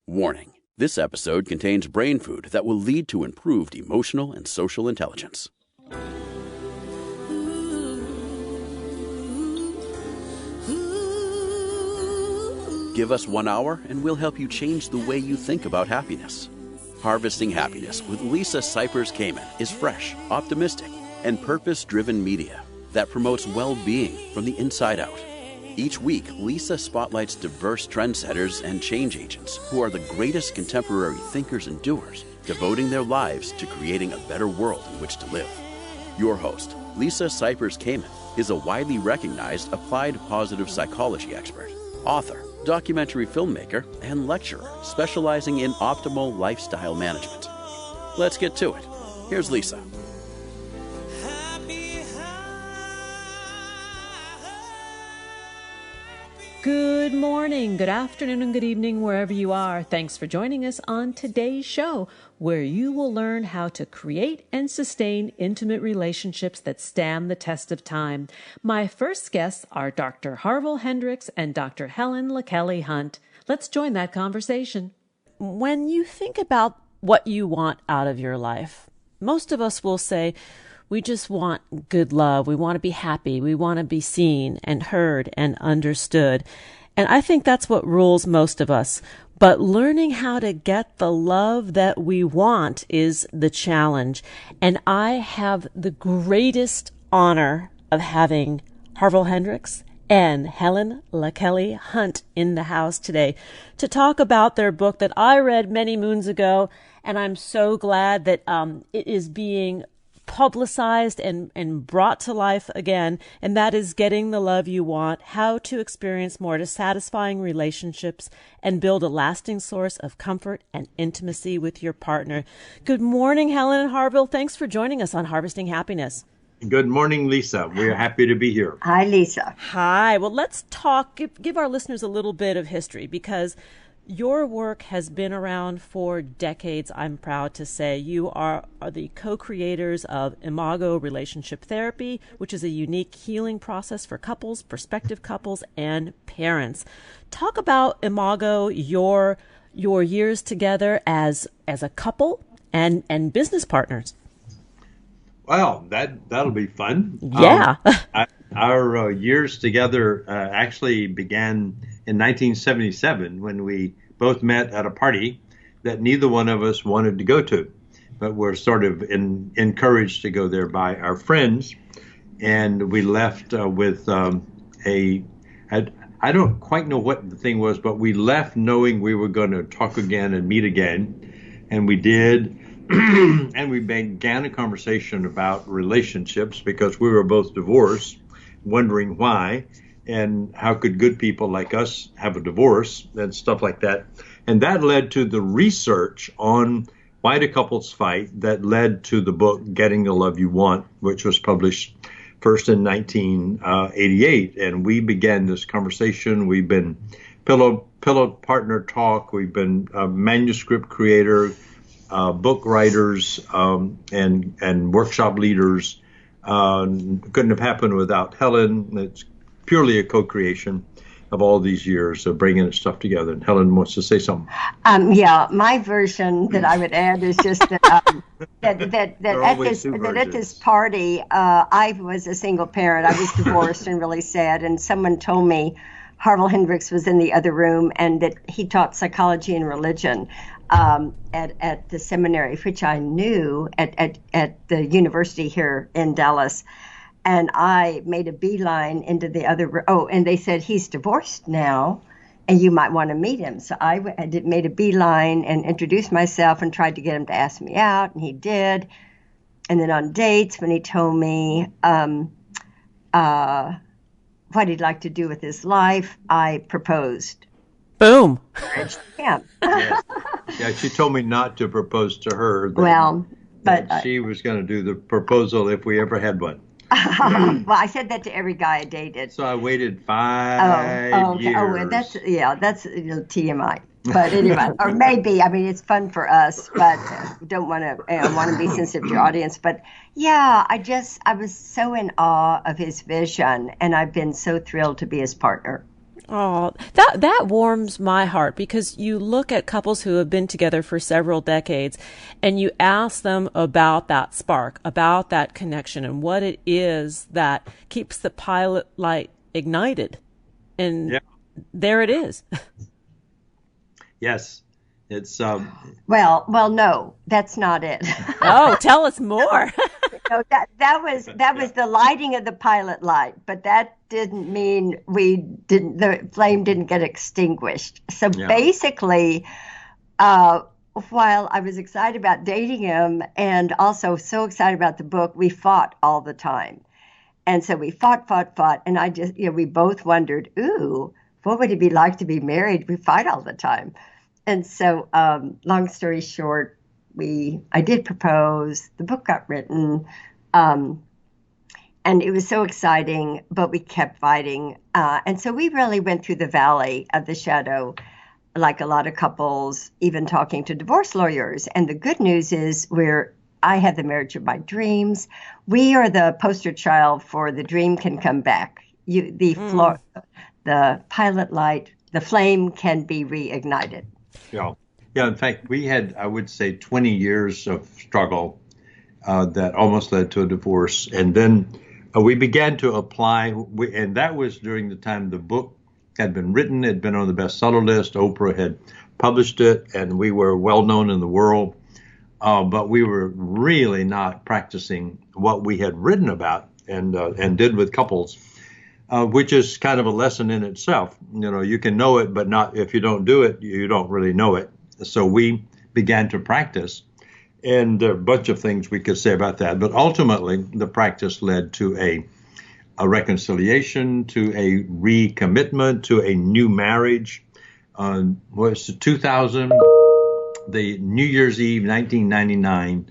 Warning: this episode contains brain food that will lead to improved emotional and social intelligence. Give us 1 hour and we'll help you change the way you think about happiness. Harvesting Happiness with Lisa Cypers Kamen is fresh, optimistic, and purpose-driven media that promotes well-being from the inside out. Each week, Lisa spotlights diverse trendsetters and change agents who are the greatest contemporary thinkers and doers, devoting their lives to creating a better world in which to live. Your host, Lisa Cypers Kamen, is a widely recognized applied positive psychology expert, author, documentary filmmaker, and lecturer specializing in optimal lifestyle management. Let's get to it. Here's Lisa. Good morning, good afternoon, and good evening, wherever you are. Thanks for joining us on today's show, where you will learn how to create and sustain intimate relationships that stand the test of time. My first guests are Dr. Harville Hendrix and Dr. Helen LaKelly Hunt. Let's join that conversation. When you think about what you want out of your life, most of us will say, we just want good love. We want to be happy. We want to be seen and heard and understood. And I think that's what rules most of us. But learning how to get the love that we want is the challenge. And I have the greatest honor of having Harville Hendrix and Helen LaKelly Hunt in the house today to talk about their book that I read many moons ago. And I'm so glad that it is being publicized and brought to life again, and that is Getting the Love You Want, How to Experience More to Satisfying Relationships and Build a Lasting Source of Comfort and Intimacy with Your Partner. Good morning, Helen and Harville. Thanks for joining us on Harvesting Happiness. Good morning, Lisa. We're happy to be here. Hi, Lisa. Hi. Well, let's talk, give our listeners a little bit of history, because your work has been around for decades, I'm proud to say. You are the co-creators of Imago Relationship Therapy, which is a unique healing process for couples, prospective couples, and parents. Talk about Imago, your years together as a couple and business partners. Well, that'll be fun. Yeah. Our years together actually began in 1977 when we both met at a party that neither one of us wanted to go to, but were sort of encouraged to go there by our friends. And we left with I don't quite know what the thing was, but we left knowing we were going to talk again and meet again. And we did. And we began a conversation about relationships because we were both divorced, wondering why. And how could good people like us have a divorce and stuff like that. And that led to the research on why do couples fight that led to the book Getting the Love You Want, which was published first in 1988. And we began this conversation. We've been pillow partner talk. We've been manuscript creator, book writers, and workshop leaders. Couldn't have happened without Helen. It's purely a co-creation of all these years of bringing stuff together. And Helen wants to say something. Yeah, my version that I would add is just that at this party, I was a single parent. I was divorced and really sad. And someone told me Harville Hendrix was in the other room and that he taught psychology and religion at the seminary, which I knew at the university here in Dallas. And I made a beeline into the other room. Oh, and they said, he's divorced now, and you might want to meet him. So I made a beeline and introduced myself and tried to get him to ask me out, and he did. And then on dates, when he told me what he'd like to do with his life, I proposed. Boom. Yeah. Yeah, she told me not to propose to her. But she was going to do the proposal if we ever had one. Well, I said that to every guy I dated. So I waited 5 years. Oh, well, that's TMI. But anyway, or maybe, I mean, it's fun for us, but don't want to be sensitive to your audience. But yeah, I was so in awe of his vision, and I've been so thrilled to be his partner. Oh, that warms my heart, because you look at couples who have been together for several decades and you ask them about that spark, about that connection, and what it is that keeps the pilot light ignited. And there it is. Yes. It's Well, no, that's not it. Oh, tell us more. No, that was the lighting of the pilot light, but that didn't mean the flame didn't get extinguished. So basically, while I was excited about dating him and also so excited about the book, we fought all the time. And so we fought, and I just, we both wondered, ooh, what would it be like to be married? We fight all the time. And so, long story short, I did propose, the book got written, and it was so exciting, but we kept fighting. And so we really went through the valley of the shadow, like a lot of couples, even talking to divorce lawyers. And the good news is I had the marriage of my dreams. We are the poster child for the dream can come back. The pilot light, the flame can be reignited. Yeah. In fact, we had, I would say, 20 years of struggle that almost led to a divorce. And then we began to apply, and that was during the time the book had been written, had been on the bestseller list. Oprah had published it, and we were well known in the world. But we were really not practicing what we had written about and did with couples, which is kind of a lesson in itself. You can know it, but not if you don't do it, you don't really know it. So we began to practice, and a bunch of things we could say about that. But ultimately, the practice led to a reconciliation, to a recommitment, to a new marriage. Was 2000, the New Year's Eve, 1999,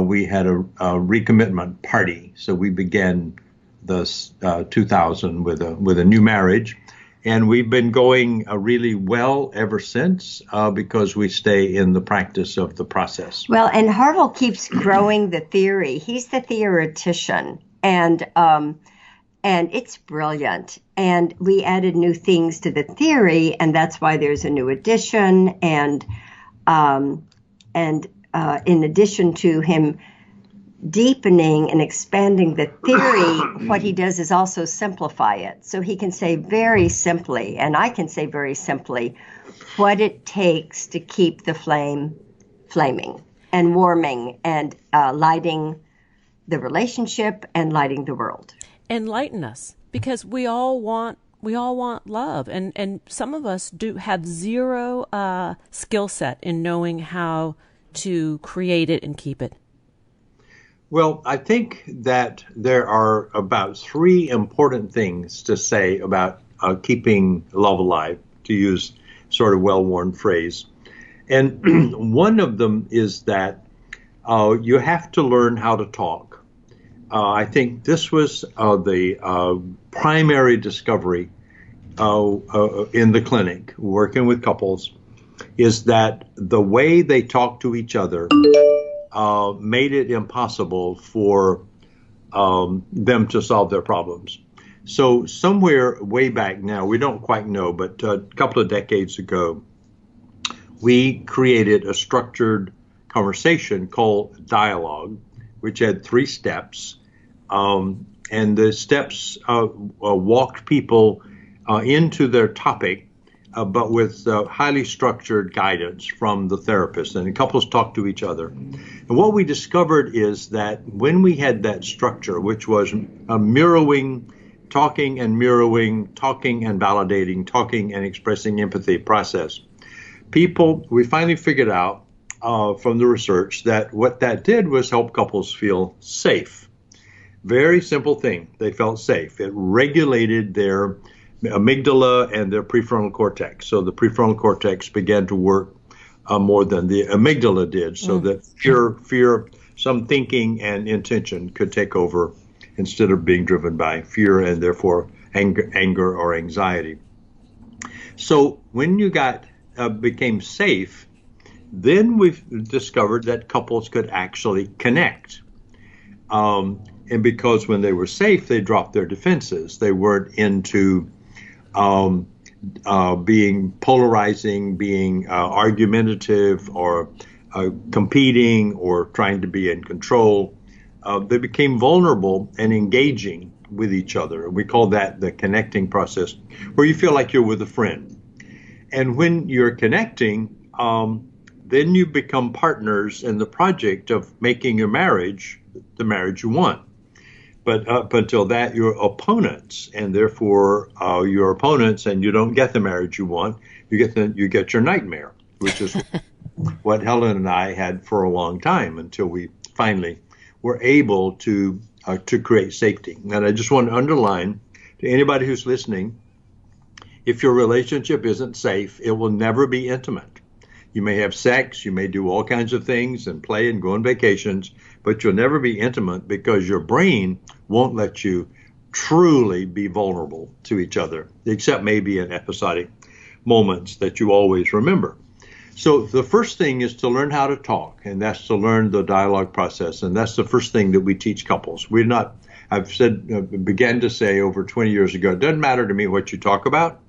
we had a recommitment party. So we began the 2000 with a new marriage. And we've been going really well ever since because we stay in the practice of the process. Well, and Harville keeps growing the theory. He's the theoretician, and it's brilliant. And we added new things to the theory, and that's why there's a new edition. And in addition to him deepening and expanding the theory, what he does is also simplify it. So he can say very simply, and I can say very simply, what it takes to keep the flame flaming and warming and lighting the relationship and lighting the world. Enlighten us, because we all want love, and some of us do have zero skill set in knowing how to create it and keep it. Well, I think that there are about three important things to say about keeping love alive, to use sort of well-worn phrase. And one of them is that you have to learn how to talk. I think this was the primary discovery in the clinic, working with couples, is that the way they talk to each other made it impossible for them to solve their problems. So somewhere way back now, we don't quite know, but a couple of decades ago, we created a structured conversation called dialogue, which had 3 steps. And the steps walked people into their topic, but with highly structured guidance from the therapist, and the couples talked to each other. And what we discovered is that when we had that structure, which was a mirroring, talking and mirroring, talking and validating, talking and expressing empathy process, we finally figured out from the research that what that did was help couples feel safe. Very simple thing. They felt safe. It regulated their amygdala and their prefrontal cortex. So the prefrontal cortex began to work more than the amygdala did, so that fear, some thinking and intention could take over instead of being driven by fear and therefore anger or anxiety. So when you became safe, then we've discovered that couples could actually connect. And because when they were safe, they dropped their defenses. They weren't into being polarizing, being argumentative, or competing, or trying to be in control. They became vulnerable and engaging with each other. We call that the connecting process, where you feel like you're with a friend. And when you're connecting, then you become partners in the project of making your marriage the marriage you want. But up until that, you're opponents, and therefore you're opponents, and you don't get the marriage you want. You get your nightmare, which is what Helen and I had for a long time, until we finally were able to create safety. And I just want to underline to anybody who's listening, if your relationship isn't safe, it will never be intimate. You may have sex, you may do all kinds of things and play and go on vacations, but you'll never be intimate because your brain won't let you truly be vulnerable to each other, except maybe in episodic moments that you always remember. So the first thing is to learn how to talk, and that's to learn the dialogue process, and that's the first thing that we teach couples. Began to say over 20 years ago, it doesn't matter to me what you talk about.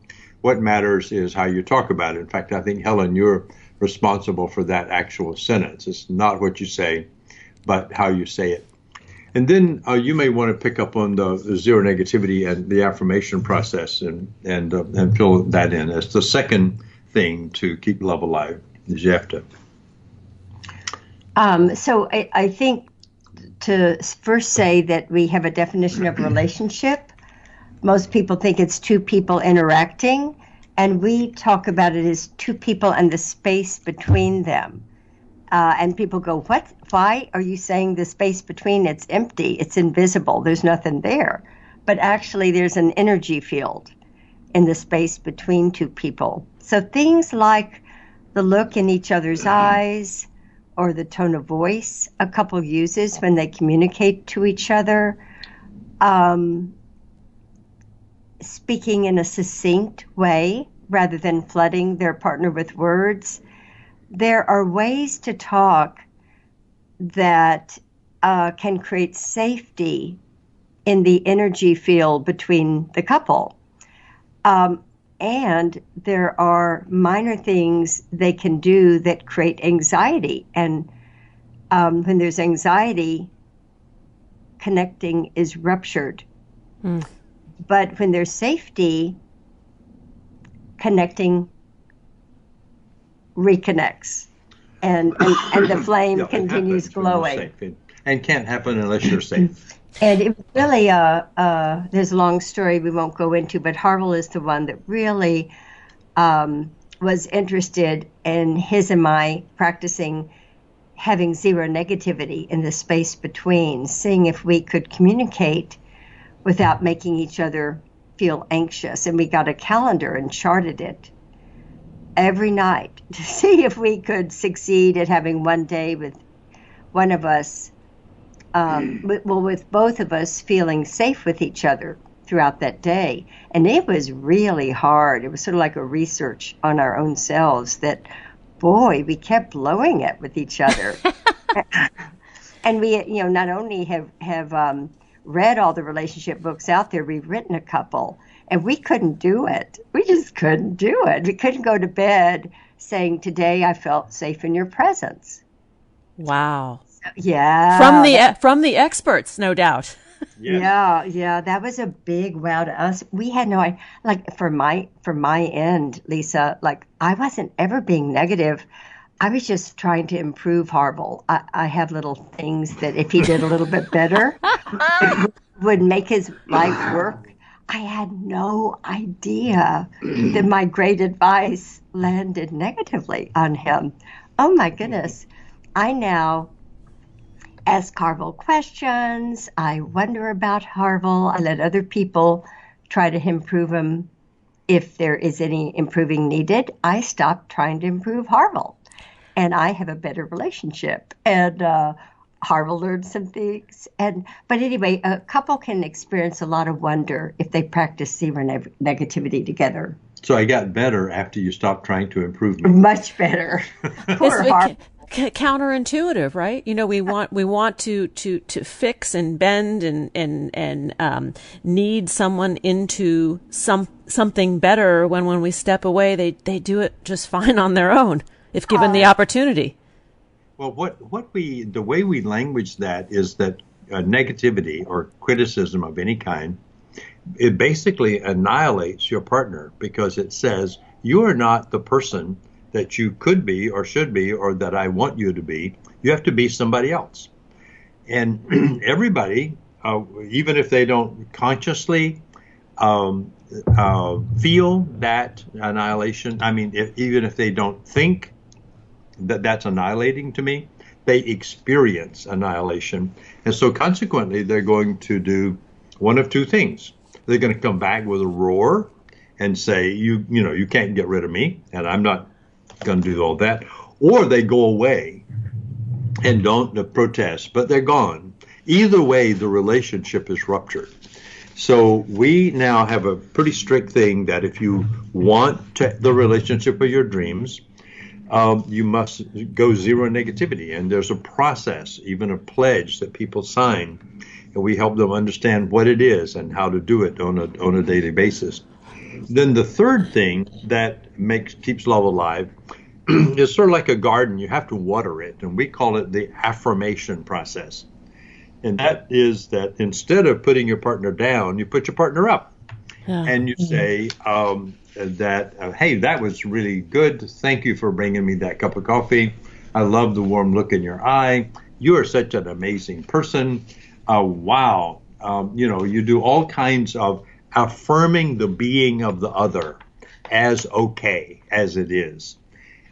What matters is how you talk about it. In fact, I think, Helen, you're responsible for that actual sentence. It's not what you say, but how you say it. And then you may want to pick up on the zero negativity and the affirmation process and fill that in as the second thing to keep love alive. Is you have to. So I think to first say that we have a definition of relationship. Most people think it's two people interacting, and we talk about it as two people and the space between them. And people go, what? Why are you saying the space between? It's empty. It's invisible. There's nothing there. But actually, there's an energy field in the space between two people. So things like the look in each other's eyes or the tone of voice a couple uses when they communicate to each other, speaking in a succinct way rather than flooding their partner with words. There are ways to talk that can create safety in the energy field between the couple. And there are minor things they can do that create anxiety. And when there's anxiety, connecting is ruptured. But when there's safety, connecting reconnects, and the flame continues glowing. And can't happen unless you're safe. And it really, there's a long story we won't go into, but Harville is the one that really was interested in his and my practicing having zero negativity in the space between, seeing if we could communicate without making each other feel anxious. And we got a calendar and charted it every night to see if we could succeed at having one day with one of us, with both of us feeling safe with each other throughout that day. And it was really hard. It was sort of like a research on our own selves that, boy, we kept blowing it with each other. And we, not only have read all the relationship books out there, we've written a couple, and we couldn't do it. We just couldn't do it. We couldn't go to bed saying, today I felt safe in your presence. Wow. So, yeah. From the experts, no doubt. Yeah. That was a big wow to us. We had no idea. Like for my end, Lisa, like I wasn't ever being negative. I was just trying to improve Harville. I have little things that if he did a little bit better, it would make his life work. I had no idea that my great advice landed negatively on him. Oh my goodness. I now ask Harville questions. I wonder about Harville. I let other people try to improve him. If there is any improving needed, I stop trying to improve Harville. And I have a better relationship. And Harville learned some things. But anyway, a couple can experience a lot of wonder if they practice zero negativity together. So I got better after you stopped trying to improve me. Much better. Poor Harville. counterintuitive, right? We want to fix and bend and need someone into something better when we step away, they do it just fine on their own if given the opportunity. Well, the way we language that is that negativity or criticism of any kind, it basically annihilates your partner because it says you are not the person that you could be or should be or that I want you to be. You have to be somebody else. And everybody, even if they don't consciously feel that annihilation, even if they don't think that that's annihilating to me, they experience annihilation. And so consequently, they're going to do one of two things. They're going to come back with a roar and say, you can't get rid of me, and I'm not going to do all that. Or they go away and don't protest, but they're gone. Either way, the relationship is ruptured. So we now have a pretty strict thing that if you want the relationship of your dreams, you must go zero negativity. And there's a process, even a pledge that people sign, and we help them understand what it is and how to do it on a daily basis. Then the third thing that keeps love alive is sort of like a garden. You have to water it, and we call it the affirmation process. And that is that instead of putting your partner down, you put your partner up. Yeah. And you say hey, that was really good. Thank you for bringing me that cup of coffee. I love the warm look in your eye. You are such an amazing person. Wow. You do all kinds of affirming the being of the other as okay as it is.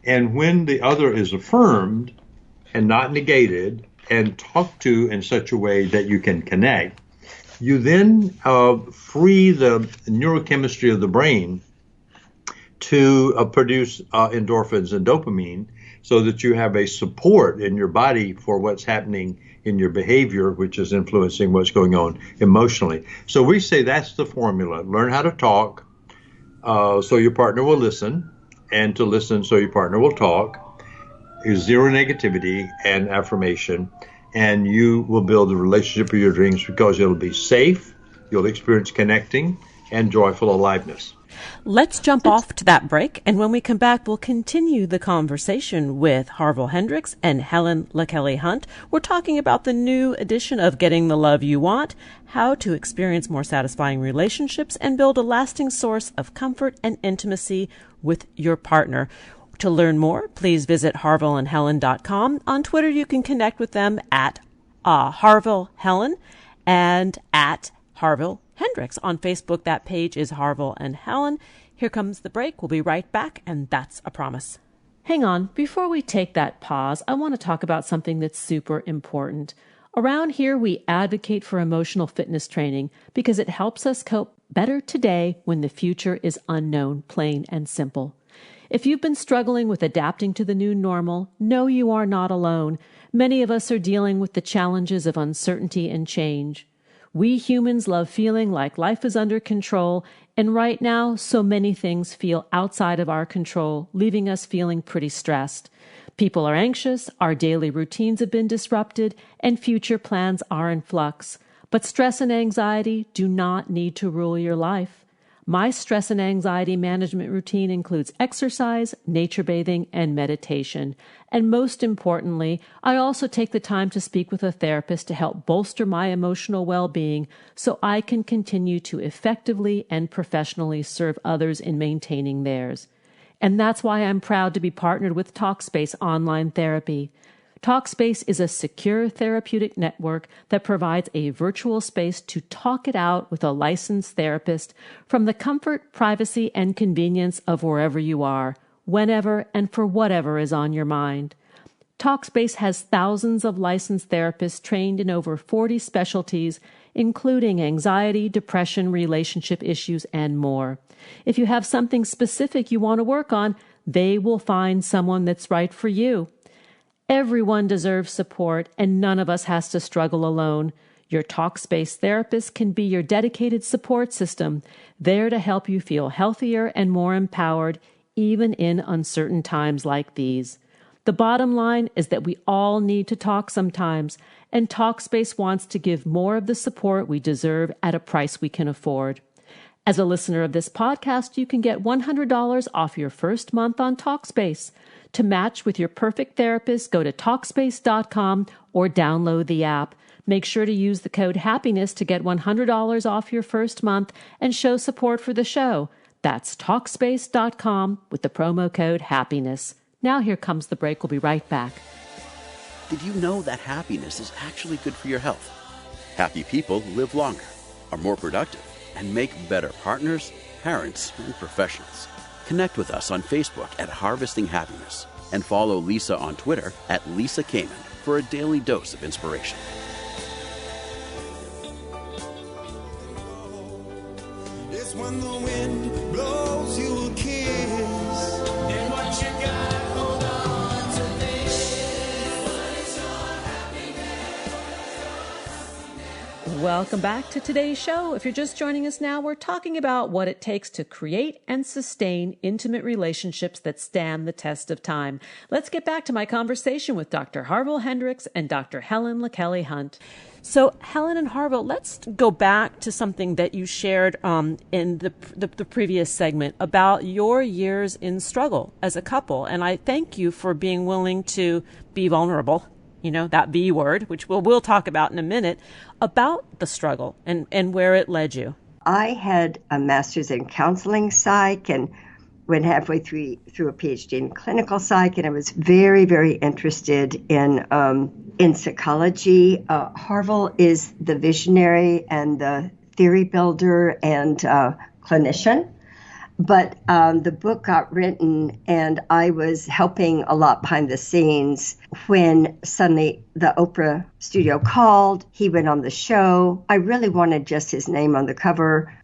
And when the other is affirmed and not negated and talked to in such a way that you can connect, you then free the neurochemistry of the brain to produce endorphins and dopamine so that you have a support in your body for what's happening in your behavior, which is influencing what's going on emotionally. So we say that's the formula. Learn how to talk so your partner will listen, and to listen so your partner will talk. Is zero negativity and affirmation, and you will build the relationship of your dreams because it'll be safe, you'll experience connecting, and joyful aliveness. Let's jump off to that break, and when we come back, we'll continue the conversation with Harville Hendrix and Helen LaKelly Hunt. We're talking about the new edition of Getting the Love You Want, how to experience more satisfying relationships and build a lasting source of comfort and intimacy with your partner. To learn more, please visit harvilleandhelen.com. On Twitter, you can connect with them at Harville Helen and at Harville Hendrix. On Facebook, that page is Harville and Helen. Here comes the break. We'll be right back, and that's a promise. Hang on. Before we take that pause, I want to talk about something that's super important. Around here, we advocate for emotional fitness training because it helps us cope better today when the future is unknown, plain and simple. If you've been struggling with adapting to the new normal, know you are not alone. Many of us are dealing with the challenges of uncertainty and change. We humans love feeling like life is under control, and right now, so many things feel outside of our control, leaving us feeling pretty stressed. People are anxious, our daily routines have been disrupted, and future plans are in flux. But stress and anxiety do not need to rule your life. My stress and anxiety management routine includes exercise, nature bathing, and meditation. And most importantly, I also take the time to speak with a therapist to help bolster my emotional well-being so I can continue to effectively and professionally serve others in maintaining theirs. And that's why I'm proud to be partnered with Talkspace Online Therapy. Talkspace is a secure therapeutic network that provides a virtual space to talk it out with a licensed therapist from the comfort, privacy, and convenience of wherever you are, whenever, and for whatever is on your mind. Talkspace has thousands of licensed therapists trained in over 40 specialties, including anxiety, depression, relationship issues, and more. If you have something specific you want to work on, they will find someone that's right for you. Everyone deserves support, and none of us has to struggle alone. Your Talkspace therapist can be your dedicated support system, there to help you feel healthier and more empowered, even in uncertain times like these. The bottom line is that we all need to talk sometimes, and Talkspace wants to give more of the support we deserve at a price we can afford. As a listener of this podcast, you can get $100 off your first month on Talkspace. To match with your perfect therapist, go to Talkspace.com or download the app. Make sure to use the code HAPPINESS to get $100 off your first month and show support for the show. That's Talkspace.com with the promo code HAPPINESS. Now here comes the break. We'll be right back. Did you know that happiness is actually good for your health? Happy people live longer, are more productive, and make better partners, parents, and professionals. Connect with us on Facebook at Harvesting Happiness and follow Lisa on Twitter at Lisa Kamen for a daily dose of inspiration. It's when the wind blows you a kiss. And what you got, hold on to this. What is your happiness? Welcome back to today's show. If you're just joining us now, we're talking about what it takes to create and sustain intimate relationships that stand the test of time. Let's get back to my conversation with Dr. Harville Hendrix and Dr. Helen LaKelly Hunt. So, Helen and Harville, let's go back to something that you shared in the previous segment about your years in struggle as a couple. And I thank you for being willing to be vulnerable, you know, that B word, which we'll talk about in a minute, about the struggle and where it led you. I had a master's in counseling psych and went halfway through a PhD in clinical psych, and I was very, very interested in psychology. Harville is the visionary and the theory builder and clinician. But the book got written, and I was helping a lot behind the scenes when suddenly the Oprah studio called. He went on the show. I really wanted just his name on the cover.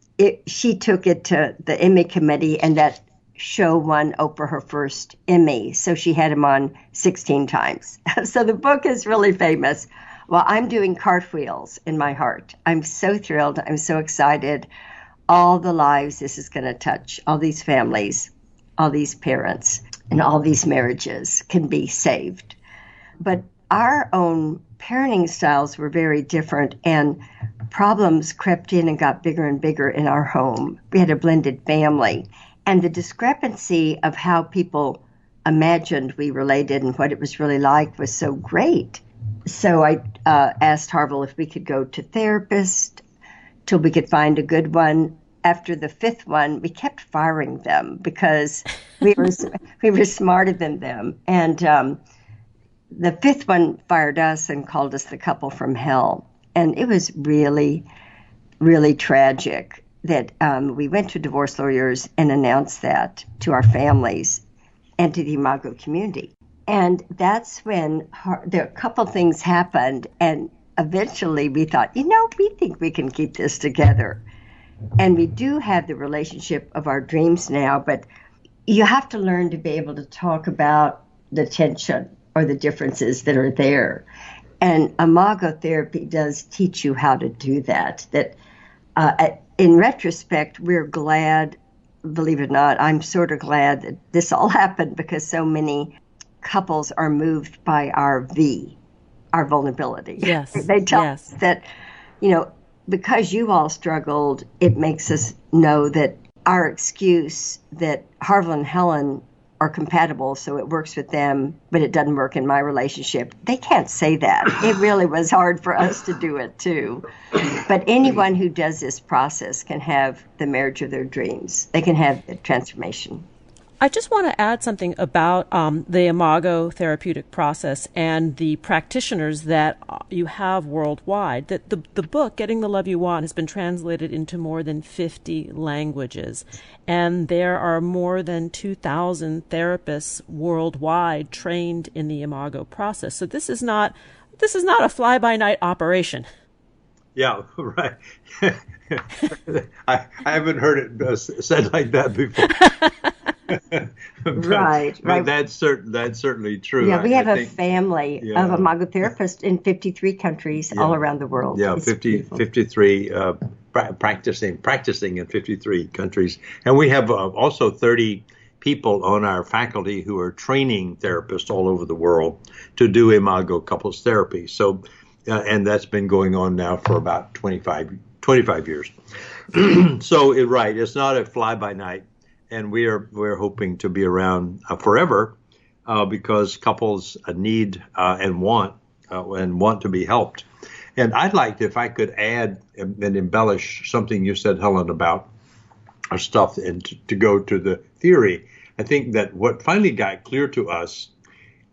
She took it to the Emmy committee, and that show won Oprah her first Emmy. So she had him on 16 times. So the book is really famous. Well, I'm doing cartwheels in my heart. I'm so thrilled. I'm so excited. All the lives this is going to touch, all these families, all these parents, and all these marriages can be saved. But our own parenting styles were very different, and problems crept in and got bigger and bigger in our home. We had a blended family, and the discrepancy of how people imagined we related and what it was really like was so great. So I asked Harville if we could go to therapists till we could find a good one. After the fifth one, we kept firing them because we were smarter than them. And the fifth one fired us and called us the couple from hell. And it was really, really tragic that we went to divorce lawyers and announced that to our families and to the Imago community. And that's when a couple things happened, and eventually we thought, we think we can keep this together. And we do have the relationship of our dreams now, but you have to learn to be able to talk about the tension or the differences that are there. And Imago therapy does teach you how to do that. In retrospect, we're glad, believe it or not, I'm sort of glad that this all happened because so many couples are moved by our vulnerability. Yes. They tell us that, because you all struggled, it makes us know that our excuse that Harville and Helen are compatible, so it works with them, but it doesn't work in my relationship. They can't say that. It really was hard for us to do it too. But anyone who does this process can have the marriage of their dreams. They can have the transformation. I just want to add something about the Imago therapeutic process and the practitioners that you have worldwide. That the book, Getting the Love You Want, has been translated into more than 50 languages. And there are more than 2,000 therapists worldwide trained in the Imago process. So this is not a fly-by-night operation. Yeah, right. I haven't heard it said like that before. Right. But that's certainly true. Yeah, we have a family of Imago therapists in 53 countries all around the world. Yeah, 53 practicing in 53 countries, and we have also 30 people on our faculty who are training therapists all over the world to do Imago couples therapy. So, and that's been going on now for about 25 years. So, right, it's not a fly by night, and we're hoping to be around forever because couples need and want to be helped. And I'd like if I could add and embellish something you said, Helen, about our stuff and to go to the theory. I think that what finally got clear to us,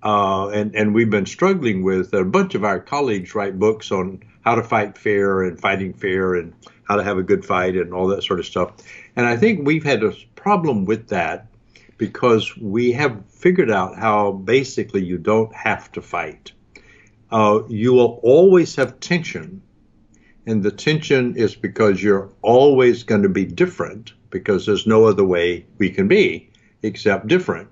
and we've been struggling with, a bunch of our colleagues write books on how to fight fair and fighting fair and how to have a good fight and all that sort of stuff. And I think we've had a problem with that because we have figured out how basically you don't have to fight. You will always have tension, and the tension is because you're always going to be different because there's no other way we can be except different.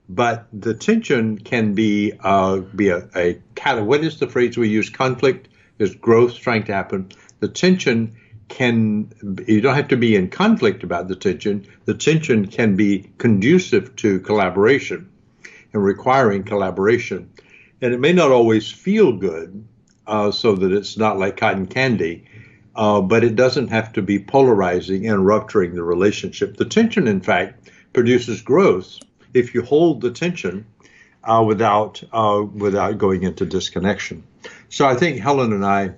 But the tension can be a what is the phrase we use? Conflict. There's growth trying to happen. The tension you don't have to be in conflict about the tension. The tension can be conducive to collaboration and requiring collaboration. And it may not always feel good, so that it's not like cotton candy, but it doesn't have to be polarizing and rupturing the relationship. The tension, in fact, produces growth if you hold the tension without going into disconnection. So I think Helen and I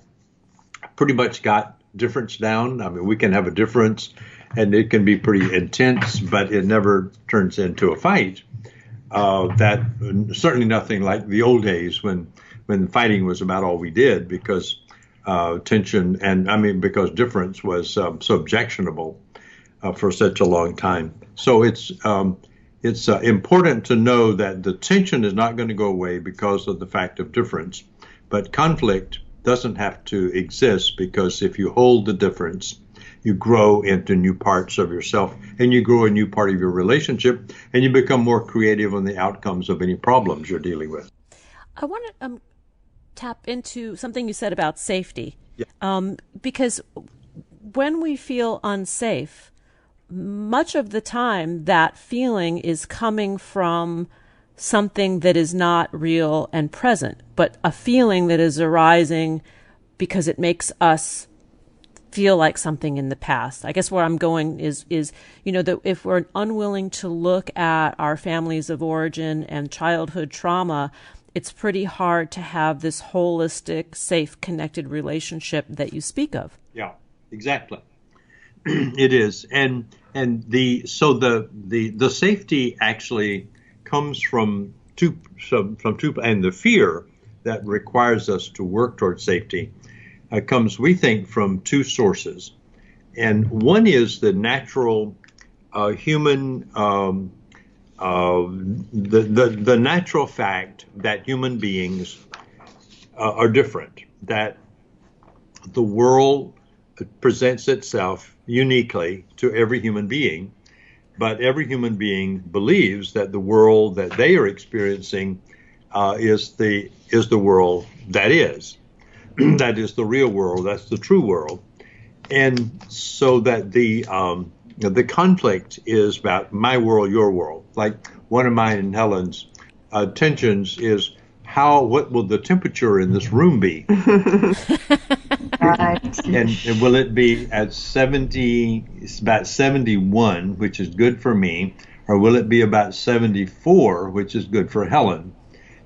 pretty much got difference down. I mean, we can have a difference, and it can be pretty intense, but it never turns into a fight. That certainly nothing like the old days when fighting was about all we did because tension because difference was so objectionable for such a long time. So it's important to know that the tension is not going to go away because of the fact of difference, but conflict doesn't have to exist because if you hold the difference, you grow into new parts of yourself, and you grow a new part of your relationship, and you become more creative on the outcomes of any problems you're dealing with. I want to tap into something you said about safety, because when we feel unsafe, much of the time that feeling is coming from something that is not real and present, but a feeling that is arising because it makes us feel like something in the past. I guess where I'm going is that if we're unwilling to look at our families of origin and childhood trauma, it's pretty hard to have this holistic, safe, connected relationship that you speak of. Yeah, exactly. It is, and the safety actually comes from two, and the fear that requires us to work towards safety comes, we think, from two sources. And one is the natural human, the natural fact that human beings are different, that the world presents itself uniquely to every human being, but every human being believes that the world that they are experiencing is the world that is. That is the real world. That's the true world. And so that the conflict is about my world, your world. Like one of mine and Helen's tensions is what will the temperature in this room be? Right. And will it be at 70, it's about 71, which is good for me, or will it be about 74, which is good for Helen?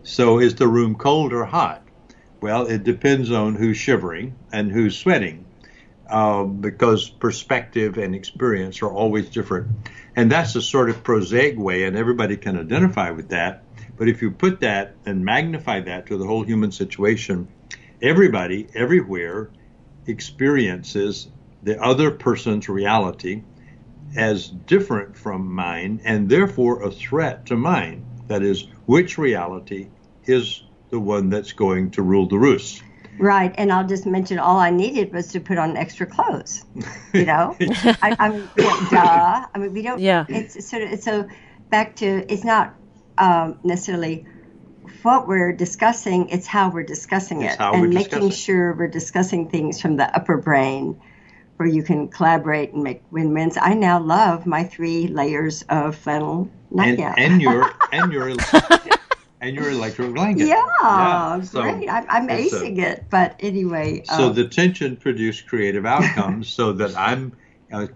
So is the room cold or hot? Well, it depends on who's shivering and who's sweating, because perspective and experience are always different. And that's a sort of prosaic way, and everybody can identify with that. But if you put that and magnify that to the whole human situation, everybody, everywhere, experiences the other person's reality as different from mine, and therefore a threat to mine. That is, which reality is the one that's going to rule the roost. Right, and I'll just mention all I needed was to put on extra clothes. I mean, duh. I mean, we don't. Yeah. It's sort of so back to it's not necessarily what we're discussing; it's how we're discussing it, and making sure we're discussing things from the upper brain, where you can collaborate and make win-wins. I now love my 3 layers of flannel nightgown. And your electric blanket. Yeah, So great. I'm it's acing it, but anyway. So the tension produced creative outcomes so that I'm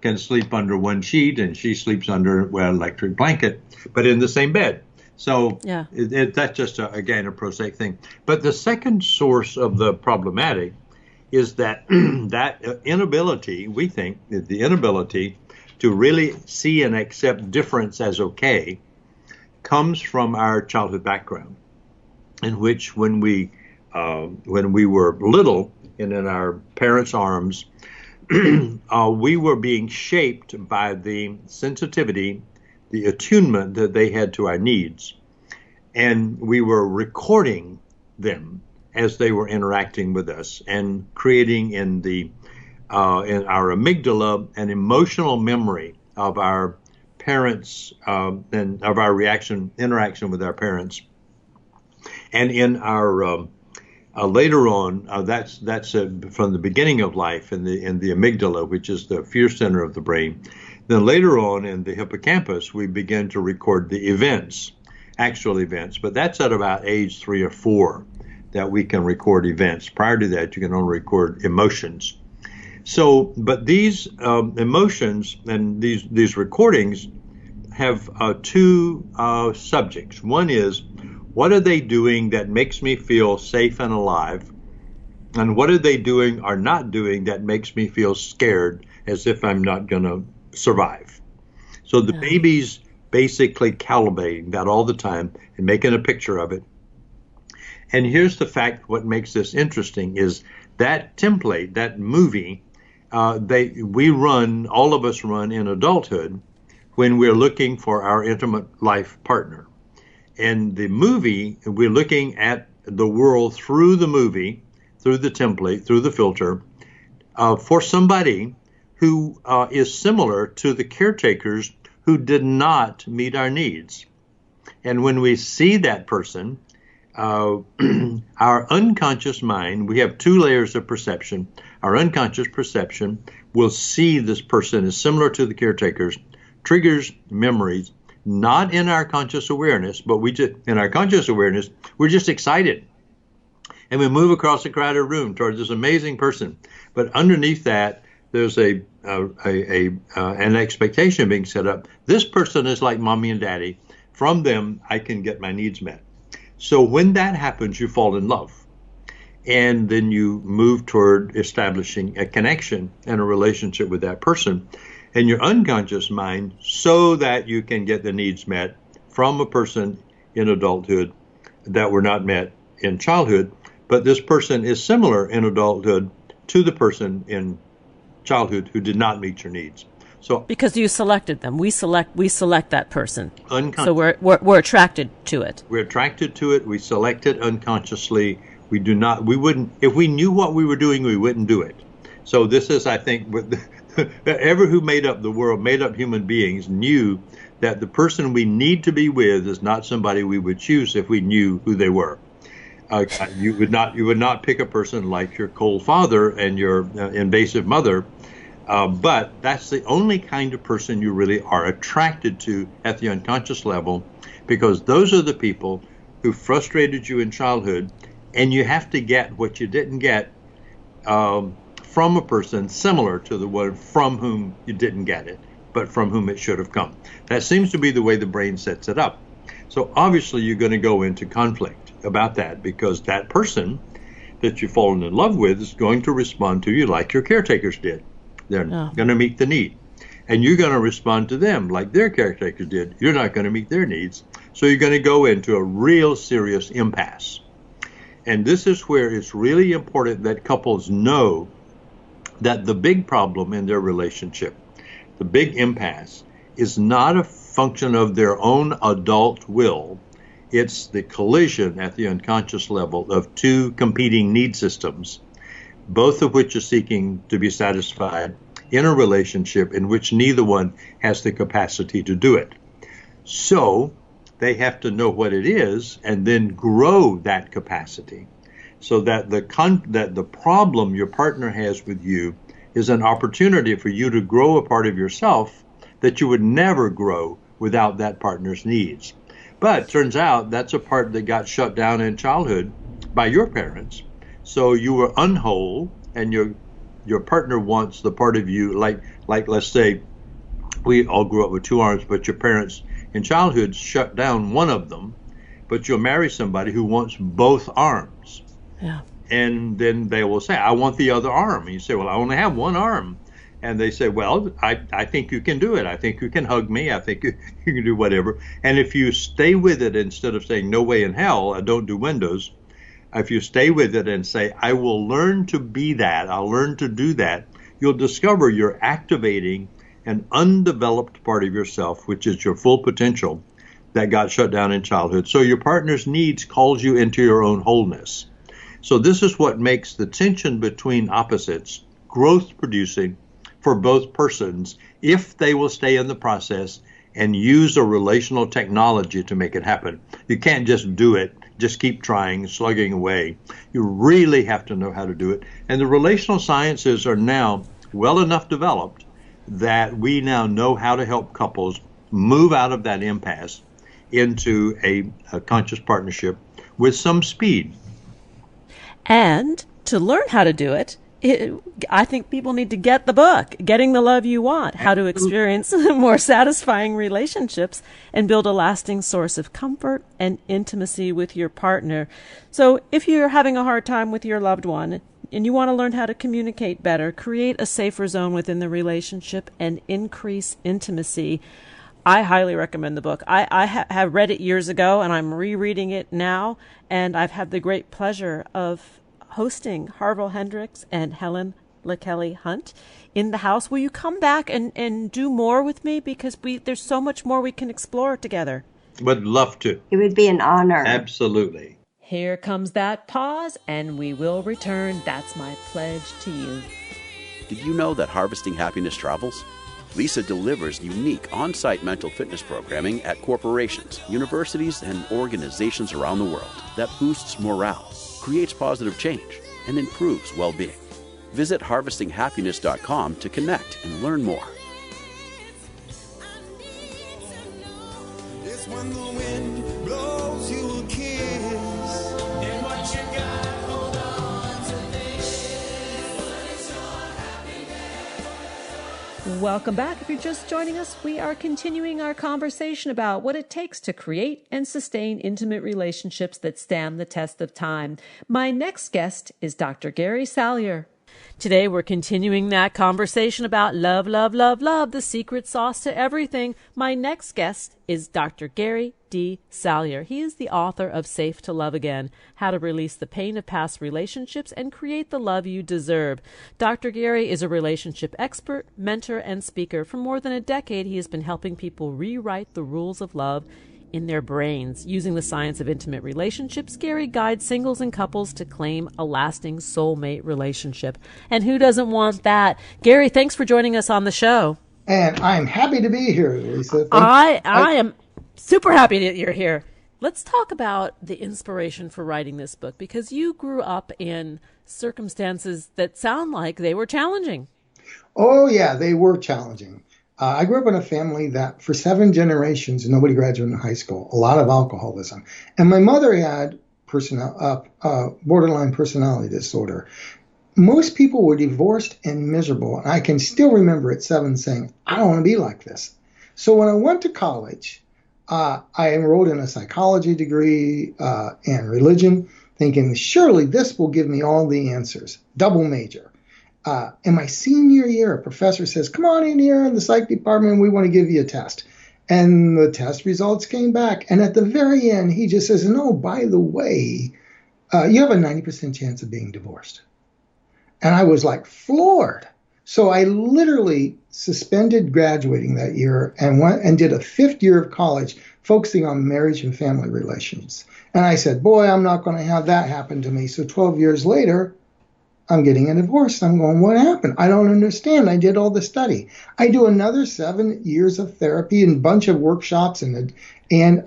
can sleep under one sheet and she sleeps under an electric blanket, but in the same bed. So that's just, again, a prosaic thing. But the second source of the problematic is that that inability, we think, the inability to really see and accept difference as okay comes from our childhood background, in which when we were little and in our parents' arms, we were being shaped by the sensitivity, the attunement that they had to our needs, and we were recording them as they were interacting with us and creating in our amygdala an emotional memory of our parents and of our interaction with our parents. And in our later on, that's from the beginning of life in the amygdala, which is the fear center of the brain. Then later on in the hippocampus, we begin to record the events, actual events, but that's at about age 3 or 4 that we can record events. Prior to that, you can only record emotions. So, but these emotions and these recordings have 2 subjects. One is, what are they doing that makes me feel safe and alive? And what are they doing or not doing that makes me feel scared, as if I'm not going to survive? So the baby's basically calibrating that all the time and making a picture of it. And here's the fact, what makes this interesting is that template, that movie, all of us run in adulthood when we're looking for our intimate life partner. And the movie, we're looking at the world through the movie, through the template, through the filter, for somebody who is similar to the caretakers who did not meet our needs. And when we see that person, our unconscious mind, we have 2 layers of perception. Our unconscious perception will see this person as similar to the caretakers, triggers memories, not in our conscious awareness, but in our conscious awareness, we're just excited. And we move across a crowded room towards this amazing person. But underneath that, there's an expectation being set up. This person is like mommy and daddy. From them, I can get my needs met. So when that happens, you fall in love. And then you move toward establishing a connection and a relationship with that person in your unconscious mind so that you can get the needs met from a person in adulthood that were not met in childhood. But this person is similar in adulthood to the person in childhood who did not meet your needs. So because you selected them, we select that person. So we're attracted to it. We're attracted to it. We select it unconsciously. We wouldn't, if we knew what we were doing, we wouldn't do it. So this is, I think, ever who made up the world, made up human beings, knew that the person we need to be with is not somebody we would choose if we knew who they were. You would not pick a person like your cold father and your invasive mother. But that's the only kind of person you really are attracted to at the unconscious level, because those are the people who frustrated you in childhood, and you have to get what you didn't get from a person similar to the one from whom you didn't get it, but from whom it should have come. That seems to be the way the brain sets it up. So obviously you're going to go into conflict about that, because that person that you've fallen in love with is going to respond to you like your caretakers did. They're not going to meet the need. And you're going to respond to them like their caretakers did. You're not going to meet their needs. So you're going to go into a real serious impasse. And this is where it's really important that couples know that the big problem in their relationship, the big impasse, is not a function of their own adult will. It's the collision at the unconscious level of 2 competing need systems, both of which are seeking to be satisfied in a relationship in which neither one has the capacity to do it. So they have to know what it is and then grow that capacity, so that the problem your partner has with you is an opportunity for you to grow a part of yourself that you would never grow without that partner's needs. But it turns out that's a part that got shut down in childhood by your parents. So you were unwhole, and your partner wants the part of you, like let's say we all grew up with two arms, but your parents in childhood shut down one of them, but you'll marry somebody who wants both arms. Yeah. And then they will say, I want the other arm. And you say, well, I only have one arm. And they say, well, I think you can do it. I think you can hug me. I think you can do whatever. And if you stay with it, instead of saying, no way in hell, I don't do windows, if you stay with it and say, I will learn to be that, I'll learn to do that, you'll discover you're activating an undeveloped part of yourself, which is your full potential that got shut down in childhood. So your partner's needs calls you into your own wholeness. So this is what makes the tension between opposites growth producing for both persons if they will stay in the process and use a relational technology to make it happen. You can't just do it, just keep trying, slugging away. You really have to know how to do it. And the relational sciences are now well enough developed that we now know how to help couples move out of that impasse into a conscious partnership with some speed. And to learn how to do it, I think people need to get the book, Getting the Love You Want, How to Experience More Satisfying Relationships and Build a Lasting Source of Comfort and Intimacy with Your Partner. So if you're having a hard time with your loved one and you want to learn how to communicate better, create a safer zone within the relationship, and increase intimacy, I highly recommend the book. I have read it years ago, and I'm rereading it now, and I've had the great pleasure of hosting Harville Hendrix and Helen LaKelly Hunt in the house. Will you come back and do more with me? Because there's so much more we can explore together. Would love to. It would be an honor. Absolutely. Here comes that pause, and we will return. That's my pledge to you. Did you know that Harvesting Happiness travels? Lisa delivers unique on-site mental fitness programming at corporations, universities, and organizations around the world that boosts morale, creates positive change, and improves well-being. Visit harvestinghappiness.com to connect and learn more. It's when the wind blows you a kiss. And what you got, hold on to this. Welcome back. If you're just joining us, we are continuing our conversation about what it takes to create and sustain intimate relationships that stand the test of time. My next guest is Dr. Gary Salyer. Today, we're continuing that conversation about love, love, love, love, the secret sauce to everything. My next guest is Dr. Gary D. Salyer. He is the author of Safe to Love Again, How to Release the Pain of Past Relationships and Create the Love You Deserve. Dr. Gary is a relationship expert, mentor, and speaker. For more than a decade, he has been helping people rewrite the rules of love in their brains. Using the science of intimate relationships, Gary guides singles and couples to claim a lasting soulmate relationship. And who doesn't want that? Gary, thanks for joining us on the show. And I'm happy to be here, Lisa. I am super happy that you're here. Let's talk about the inspiration for writing this book, because you grew up in circumstances that sound like they were challenging. Oh, yeah, they were challenging. I grew up in a family that for 7 generations, nobody graduated in high school, a lot of alcoholism. And my mother had borderline personality disorder. Most people were divorced and miserable. And I can still remember at 7 saying, I don't want to be like this. So when I went to college, I enrolled in a psychology degree and religion, thinking surely this will give me all the answers, double major. In my senior year, a professor says, come on in here in the psych department, we want to give you a test. And the test results came back. And at the very end, he just says, no, by the way, you have a 90% chance of being divorced. And I was like floored. So I literally suspended graduating that year and went and did a 5th year of college focusing on marriage and family relations. And I said, boy, I'm not going to have that happen to me. So 12 years later, I'm getting a divorce. I'm going, what happened? I don't understand. I did all the study. I do another 7 years of therapy and a bunch of workshops, and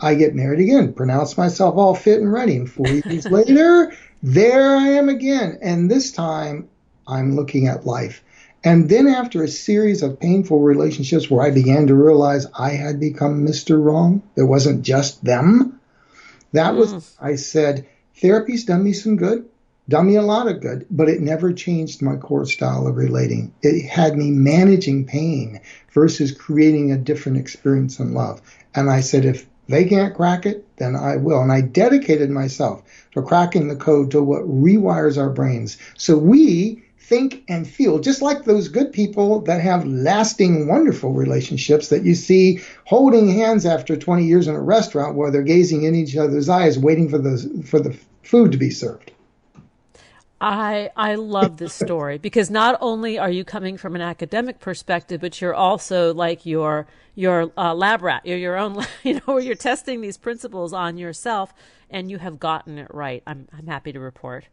I get married again, pronounce myself all fit and ready. And 4 years later, there I am again. And this time I'm looking at life. And then after a series of painful relationships where I began to realize I had become Mr. Wrong, there wasn't just them, I said, therapy's done me some good, done me a lot of good, but it never changed my core style of relating. It had me managing pain versus creating a different experience in love. And I said, if they can't crack it, then I will. And I dedicated myself to cracking the code to what rewires our brains. So we think and feel just like those good people that have lasting, wonderful relationships that you see holding hands after 20 years in a restaurant where they're gazing in each other's eyes, waiting for the food to be served. I love this story because not only are you coming from an academic perspective, but you're also like your lab rat. You're your own, where you're testing these principles on yourself, and you have gotten it right. I'm happy to report.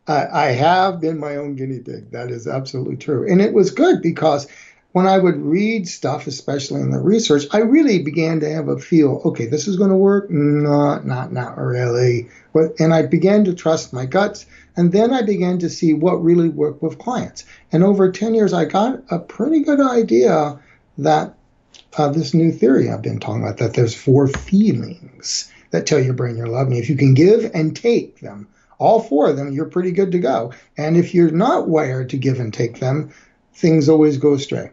I have been my own guinea pig. That is absolutely true. And it was good because when I would read stuff, especially in the research, I really began to have a feel, okay, this is going to work. No, not really. And I began to trust my guts. And then I began to see what really worked with clients. And over 10 years, I got a pretty good idea that this new theory I've been talking about, that there's 4 feelings that tell your brain you love me. If you can give and take them, all 4 of them, you're pretty good to go. And if you're not wired to give and take them, things always go astray.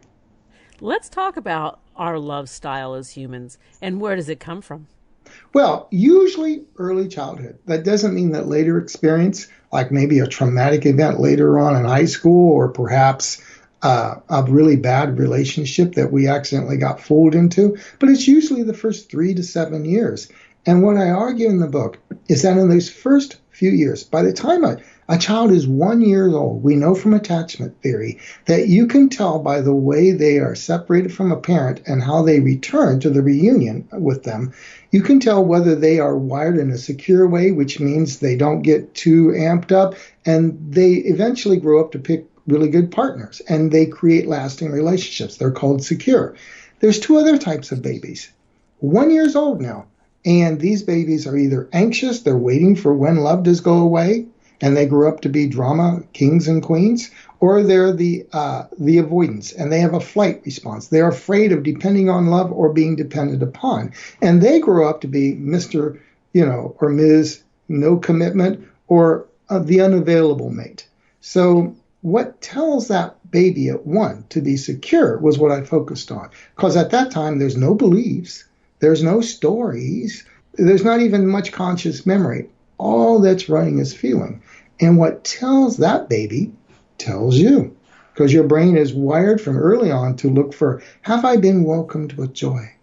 Let's talk about our love style as humans, and where does it come from? Well, usually early childhood. That doesn't mean that later experience, like maybe a traumatic event later on in high school, or perhaps a really bad relationship that we accidentally got fooled into, but it's usually the first 3 to 7 years. And what I argue in the book is that in those first few years, by the time a child is 1 year old, we know from attachment theory that you can tell by the way they are separated from a parent and how they return to the reunion with them. You can tell whether they are wired in a secure way, which means they don't get too amped up, and they eventually grow up to pick really good partners, and they create lasting relationships. They're called secure. There's 2 other types of babies. 1 year old now. And these babies are either anxious, they're waiting for when love does go away, and they grew up to be drama kings and queens, or they're the avoidance, and they have a flight response. They're afraid of depending on love or being depended upon. And they grow up to be Mr., or Ms., no commitment, or the unavailable mate. So what tells that baby at 1 to be secure was what I focused on. Because at that time, there's no beliefs. There's no stories. There's not even much conscious memory. All that's running is feeling. And what tells that baby tells you. Because your brain is wired from early on to look for, have I been welcomed with joy?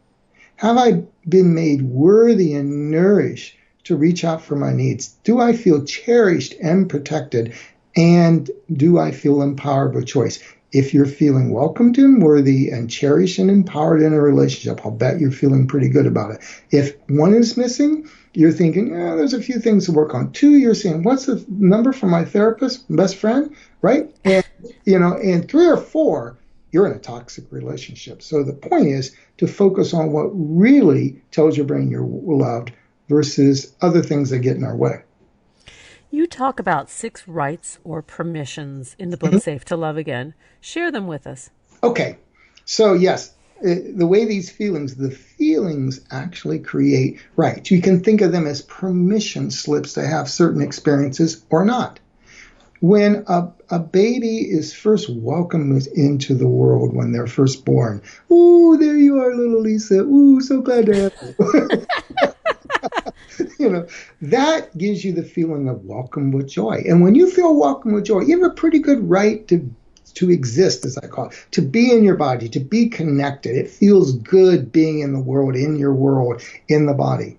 Have I been made worthy and nourished to reach out for my needs? Do I feel cherished and protected? And do I feel empowered with choice? If you're feeling welcomed and worthy and cherished and empowered in a relationship, I'll bet you're feeling pretty good about it. If 1 is missing, you're thinking, there's a few things to work on. 2, you're saying, what's the number for my therapist, best friend, right? And, and 3 or 4, you're in a toxic relationship. So the point is to focus on what really tells your brain you're loved versus other things that get in our way. You talk about 6 rights or permissions in the book, Safe to Love Again. Share them with us. Okay. So, yes, the way the feelings actually create rights. You can think of them as permission slips to have certain experiences or not. When a baby is first welcomed into the world when they're first born, ooh, there you are, little Lisa. Ooh, so glad to have you. That gives you the feeling of welcome with joy. And when you feel welcome with joy, you have a pretty good right to exist, as I call it, to be in your body, to be connected. It feels good being in the world, in your world, in the body.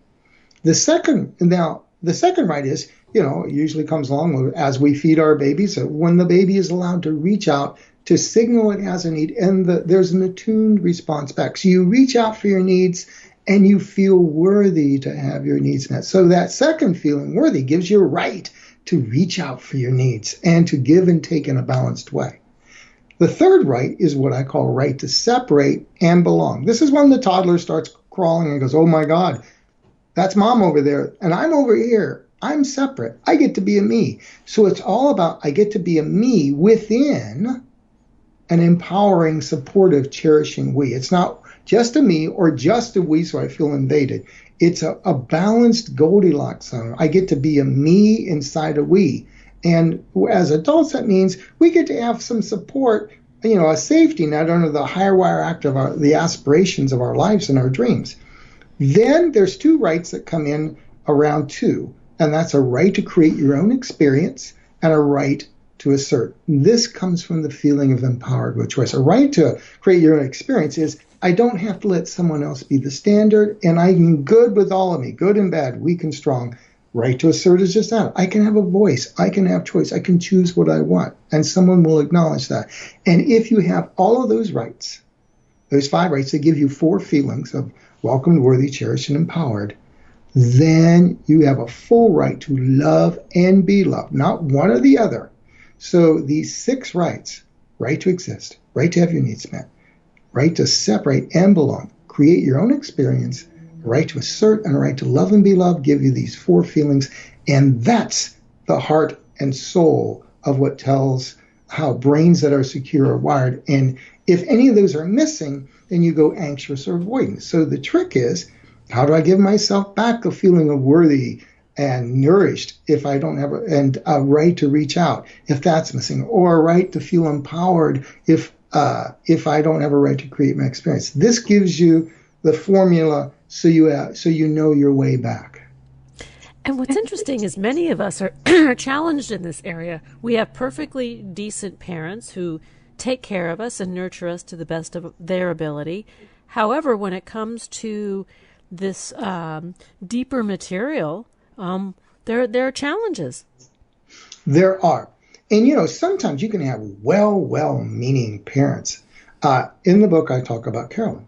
The second right is, it usually comes along as we feed our babies. So when the baby is allowed to reach out to signal it has a need, and there's an attuned response back. So you reach out for your needs, and you feel worthy to have your needs met. So that second feeling worthy gives you a right to reach out for your needs and to give and take in a balanced way. The third right is what I call right to separate and belong. This is when the toddler starts crawling and goes, oh my God, that's mom over there, and I'm over here. I'm separate. I get to be a me. So it's all about I get to be a me within an empowering, supportive, cherishing we. It's not just a me or just a we so I feel invaded. It's a balanced Goldilocks zone. I get to be a me inside a we. And as adults, that means we get to have some support, a safety net under the higher wire act of the aspirations of our lives and our dreams. Then there's two rights that come in around two, and that's a right to create your own experience and a right to assert. This comes from the feeling of empowered with choice. A right to create your own experience is I don't have to let someone else be the standard, and I'm good with all of me, good and bad, weak and strong. Right to assert is just that. I can have a voice. I can have choice. I can choose what I want, and someone will acknowledge that. And if you have all of those rights, those 5 rights that give you 4 feelings of welcomed, worthy, cherished, and empowered, then you have a full right to love and be loved, not one or the other. So these 6 rights, right to exist, right to have your needs met, right to separate and belong, create your own experience, a right to assert, and a right to love and be loved, give you these 4 feelings. And that's the heart and soul of what tells how brains that are secure are wired. And if any of those are missing, then you go anxious or avoidant. So the trick is, how do I give myself back a feeling of worthy and nourished if I don't have a right to reach out if that's missing, or a right to feel empowered if I don't have a right to create my experience. This gives you the formula so you know your way back. And what's interesting is many of us are challenged in this area. We have perfectly decent parents who take care of us and nurture us to the best of their ability. However, when it comes to this deeper material, there are challenges. There are. And, sometimes you can have well-meaning parents. In the book, I talk about Carolyn.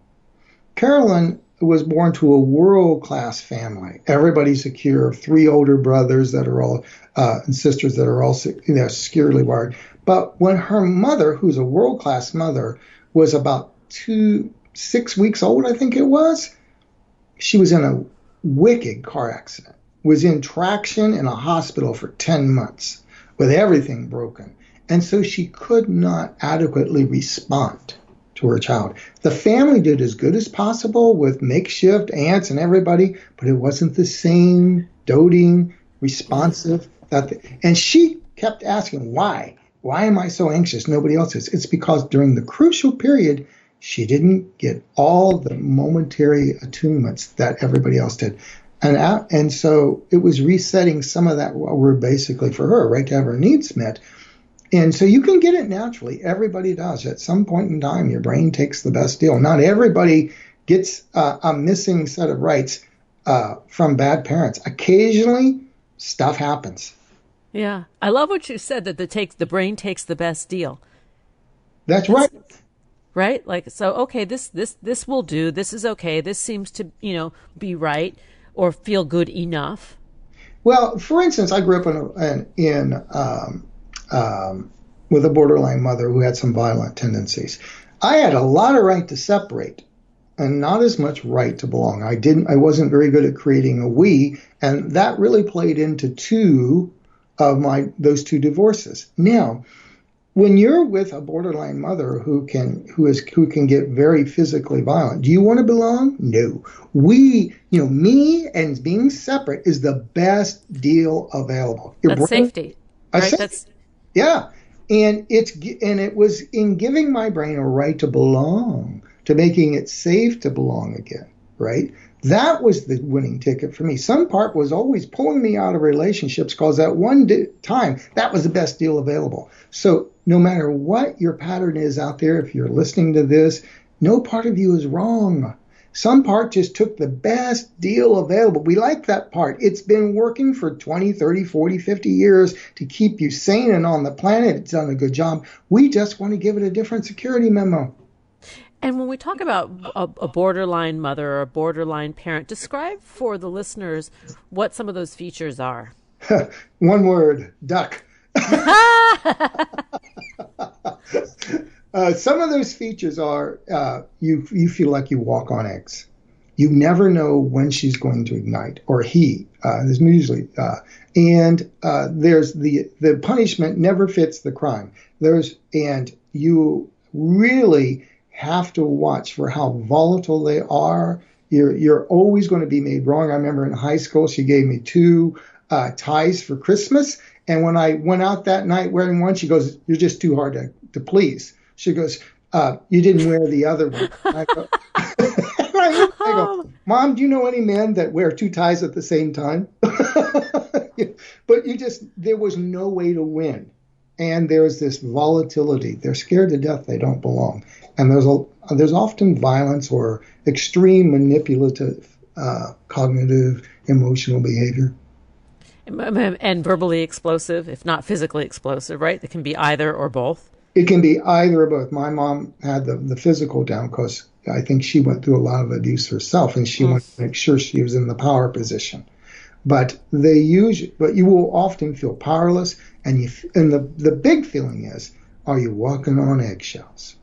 Carolyn was born to a world-class family. Everybody's secure, 3 older brothers that are all, and sisters that are all securely wired. But when her mother, who's a world-class mother, was about 6 weeks old, I think it was, she was in a wicked car accident, was in traction in a hospital for 10 months with everything broken. And so she could not adequately respond to her child. The family did as good as possible with makeshift aunts and everybody, but it wasn't the same doting, responsive. And she kept asking, why? Why am I so anxious? Nobody else is. It's because during the crucial period, she didn't get all the momentary attunements that everybody else did. And so it was resetting some of that word basically for her, right, to have her needs met. And so you can get it naturally. Everybody does. At some point in time, your brain takes the best deal. Not everybody gets a missing set of rights from bad parents. Occasionally, stuff happens. Yeah. I love what you said, that the brain takes the best deal. That's right. Right? Like, so, okay, this will do. This is okay. This seems to, be right or feel good enough. Well, for instance, I grew up with a borderline mother who had some violent tendencies. I had a lot of right to separate and not as much right to belong. I wasn't very good at creating a we, and that really played into 2 of those 2 divorces. Now, when you're with a borderline mother who can get very physically violent, do you want to belong? No. Me and being separate is the best deal available. That's safety, right? Yeah. And it was in giving my brain a right to belong, to making it safe to belong again, right? That was the winning ticket for me. Some part was always pulling me out of relationships because at one time, that was the best deal available. So no matter what your pattern is out there, if you're listening to this, no part of you is wrong. Some part just took the best deal available. We like that part. It's been working for 20, 30, 40, 50 years to keep you sane and on the planet. It's done a good job. We just want to give it a different security memo. And when we talk about a borderline mother or a borderline parent, describe for the listeners what some of those features are. One word, duck. Some of those features are you feel like you walk on eggs. You never know when she's going to ignite, or he. There's usually there's the punishment never fits the crime. really have to watch for how volatile they are. You're always going to be made wrong. I remember in high school, she gave me 2 ties for Christmas. And when I went out that night wearing one, she goes, "You're just too hard to please." She goes, "You didn't wear the other one." I go, I go, "Mom, do you know any men that wear 2 ties at the same time?" But there was no way to win. And there's this volatility. They're scared to death they don't belong. And there's often violence or extreme manipulative, cognitive, emotional behavior. And verbally explosive, if not physically explosive, right? It can be either or both. It can be either or both. My mom had the physical down because I think she went through a lot of abuse herself, and she wanted to make sure she was in the power position. But you will often feel powerless, and the big feeling is, are you walking on eggshells?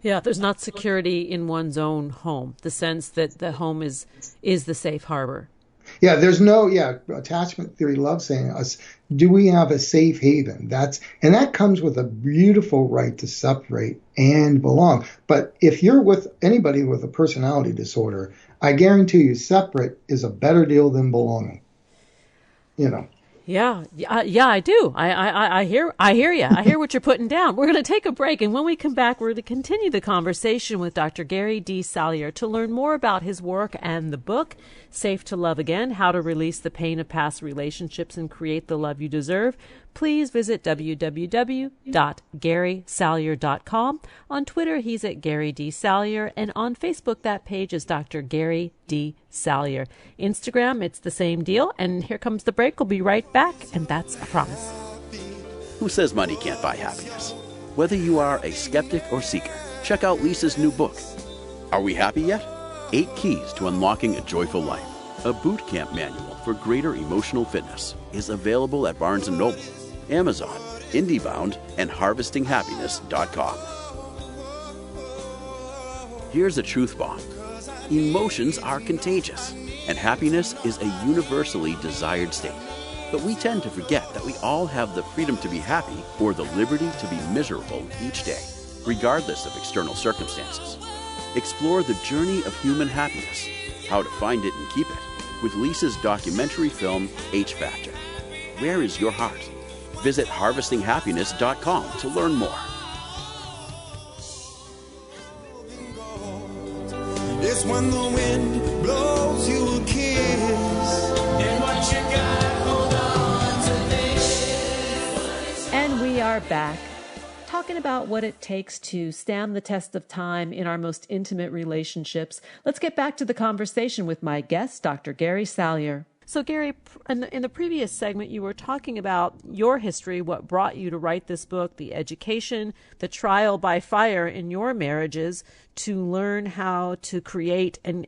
Yeah, there's not security in one's own home. The sense that the home is the safe harbor. Yeah, attachment theory loves saying us, do we have a safe haven? And that comes with a beautiful right to separate and belong. But if you're with anybody with a personality disorder, I guarantee you separate is a better deal than belonging. Yeah, I do. I hear you. I hear what you're putting down. We're going to take a break, and when we come back, we're going to continue the conversation with Dr. Gary D. Salyer to learn more about his work and the book, Safe to Love Again, How to Release the Pain of Past Relationships and Create the Love You Deserve. Please visit www.garysalyer.com. On Twitter, he's at Gary D. Salyer, and on Facebook, that page is Dr. Gary D. Salyer. Instagram, it's the same deal, and here comes the break. We'll be right back, and that's a promise. Who says money can't buy happiness? Whether you are a skeptic or seeker, check out Lisa's new book. Are we happy yet? 8 Keys to Unlocking a Joyful Life. A boot camp manual for greater emotional fitness is available at Barnes & Noble, Amazon, IndieBound, and HarvestingHappiness.com. Here's a truth bomb. Emotions are contagious, and happiness is a universally desired state. But we tend to forget that we all have the freedom to be happy or the liberty to be miserable each day, regardless of external circumstances. Explore the journey of human happiness, how to find it and keep it, with Lisa's documentary film, H Factor. Where is your heart? Visit HarvestingHappiness.com to learn more. It's when the wind blows you a kiss. And what you got, hold on to this. And we are back, talking about what it takes to stand the test of time in our most intimate relationships. Let's get back to the conversation with my guest, Dr. Gary Salyer. So, Gary, in the previous segment, you were talking about your history, what brought you to write this book, the education, the trial by fire in your marriages to learn how to create and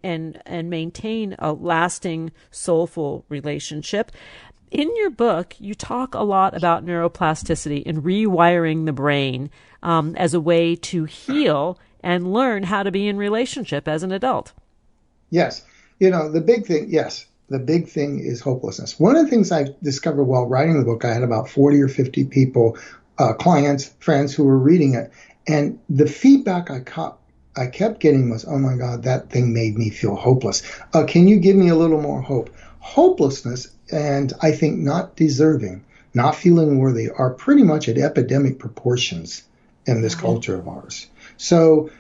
maintain a lasting, soulful relationship. In your book, you talk a lot about neuroplasticity and rewiring the brain as a way to heal and learn how to be in relationship as an adult. Yes. The big thing, the big thing is hopelessness. One of the things I discovered while writing the book, I had about 40 or 50 people, clients, friends who were reading it. And the feedback I kept getting was, oh my God, that thing made me feel hopeless. Can you give me a little more hope? Hopelessness and I think not deserving, not feeling worthy are pretty much at epidemic proportions in this culture of ours. So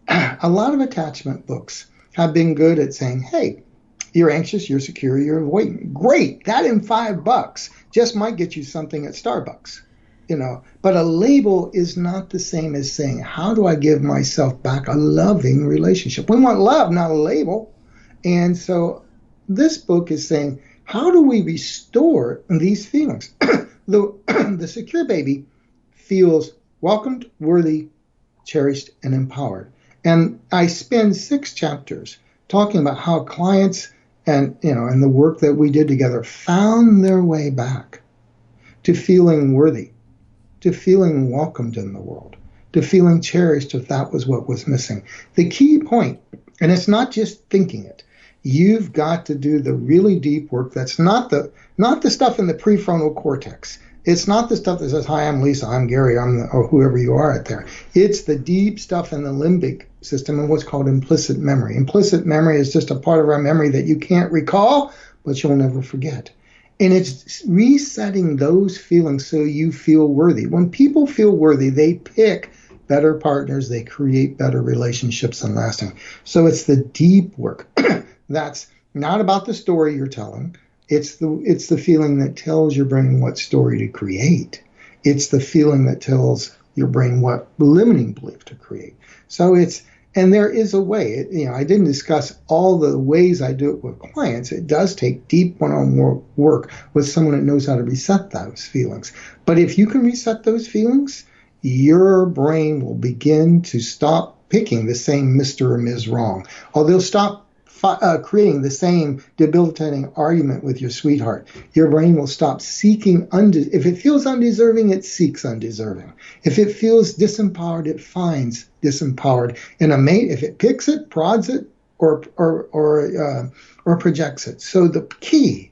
a lot of attachment books have been good at saying, hey, you're anxious, you're secure, you're avoidant. Great, that in $5 just might get you something at Starbucks. But a label is not the same as saying, how do I give myself back a loving relationship? We want love, not a label. And so this book is saying, how do we restore these feelings? The secure baby feels welcomed, worthy, cherished, and empowered. And I spend 6 chapters talking about how clients and the work that we did together found their way back to feeling worthy, to feeling welcomed in the world, to feeling cherished if that was what was missing. The key point, and it's not just thinking it, you've got to do the really deep work that's not the stuff in the prefrontal cortex. It's not the stuff that says, hi, I'm Lisa, I'm Gary, or whoever you are out there. It's the deep stuff in the limbic system and what's called implicit memory. Implicit memory is just a part of our memory that you can't recall, but you'll never forget. And it's resetting those feelings so you feel worthy. When people feel worthy, they pick better partners, they create better relationships and lasting. So it's the deep work. That's not about the story you're telling. It's the feeling that tells your brain what story to create. It's the feeling that tells your brain what limiting belief to create. So and there is a way. I didn't discuss all the ways I do it with clients. It does take deep one-on-one work with someone that knows how to reset those feelings. But if you can reset those feelings, your brain will begin to stop picking the same Mr. or Ms. Wrong, or they'll stop creating the same debilitating argument with your sweetheart. Your brain will stop seeking, if it feels undeserving, it seeks undeserving. If it feels disempowered, it finds disempowered in a mate. If it picks it, prods it, or projects it. So the key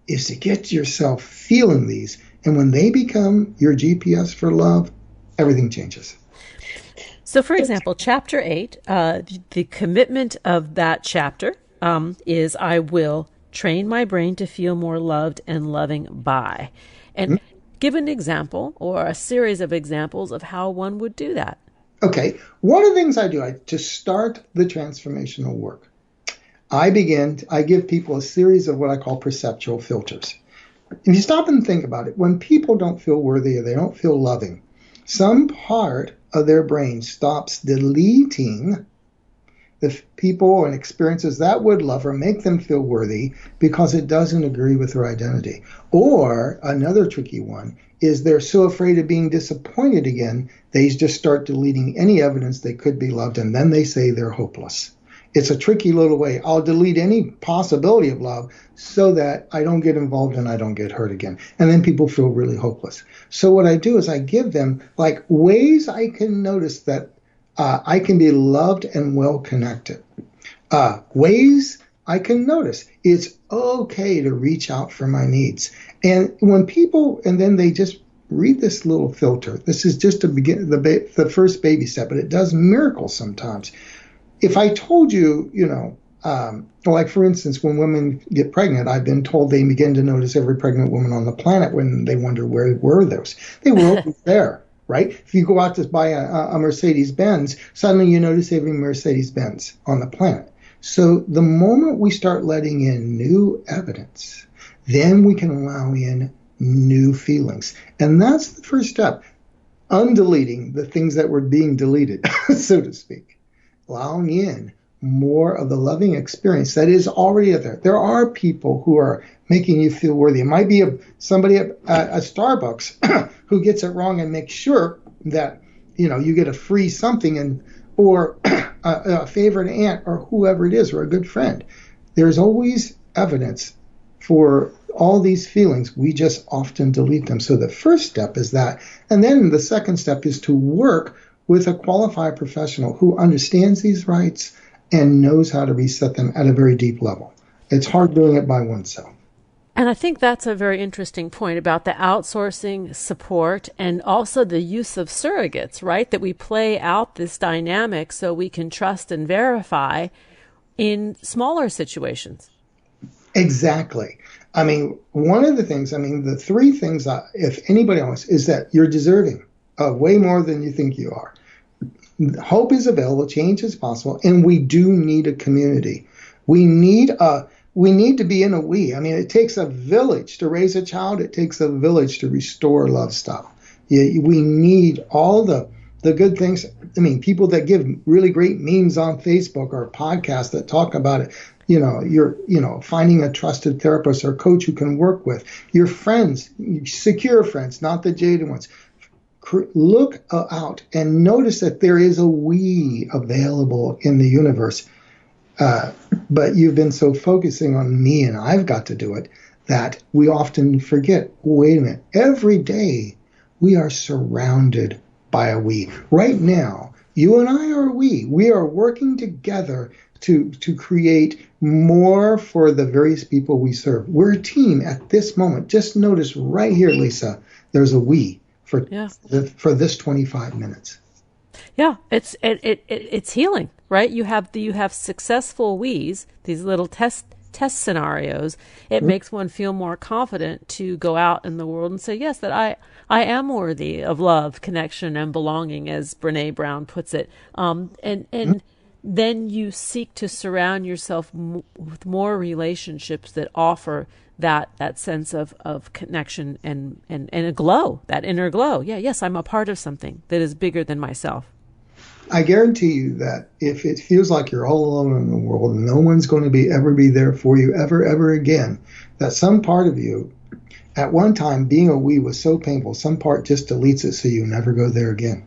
is to get yourself feeling these, and when they become your GPS for love, everything changes. So, for example, Chapter 8, the commitment of that chapter is I will train my brain to feel more loved and loving by. And give an example or a series of examples of how one would do that. Okay. One of the things I do, to start the transformational work, I give people a series of what I call perceptual filters. If you stop and think about it, when people don't feel worthy or they don't feel loving, some part of their brain stops deleting the people and experiences that would love or make them feel worthy because it doesn't agree with their identity. Or another tricky one is they're so afraid of being disappointed again, they just start deleting any evidence they could be loved, and then they say they're hopeless. It's a tricky little way. I'll delete any possibility of love so that I don't get involved and I don't get hurt again. And then people feel really hopeless. So what I do is I give them ways I can notice that I can be loved and well connected. Ways I can notice it's okay to reach out for my needs. And when people, and then they just read this little filter. This is just to begin the first baby step, but it does miracles sometimes. If I told you, for instance, when women get pregnant, I've been told they begin to notice every pregnant woman on the planet when they wonder where were those. They were always there, right? If you go out to buy a Mercedes-Benz, suddenly you notice every Mercedes-Benz on the planet. So the moment we start letting in new evidence, then we can allow in new feelings. And that's the first step, undeleting the things that were being deleted, so to speak. Allowing in more of the loving experience that is already out there. There are people who are making you feel worthy. It might be somebody at Starbucks who gets it wrong and makes sure that you get a free something, or a favorite aunt or whoever it is, or a good friend. There's always evidence for all these feelings. We just often delete them. So the first step is that, and then the second step is to work with a qualified professional who understands these rights and knows how to reset them at a very deep level. It's hard doing it by oneself. And I think that's a very interesting point about the outsourcing support and also the use of surrogates, right? That we play out this dynamic so we can trust and verify in smaller situations. Exactly. I mean, one of the things, the three things, if anybody else, is that you're deserving of way more than you think you are. Hope is available, change is possible, and we do need a community. We need to be in a we. It takes a village to raise a child. It takes a village to restore love stuff. We need all the good things. People that give really great memes on Facebook or podcasts that talk about it. You're finding a trusted therapist or coach who can work with your friends, secure friends, not the jaded ones. Look out and notice that there is a we available in the universe. But you've been so focusing on me and I've got to do it that we often forget, wait a minute, every day we are surrounded by a we. Right now, You and I are we. We are working together to create more for the various people we serve. We're a team at this moment. Just notice right here, Lisa, there's a we for this 25 minutes. Yeah, it's healing, right? You have successful we's, these little test scenarios. It makes one feel more confident to go out in the world and say, yes, that I am worthy of love, connection, and belonging, as Brene Brown puts it. And then you seek to surround yourself with more relationships that offer that sense of connection and a glow, that inner glow. Yeah, yes, I'm a part of something that is bigger than myself. I guarantee you that if it feels like you're all alone in the world and no one's going to ever be there for you ever again, that some part of you, at one time, being a we was so painful, some part just deletes it so you never go there again.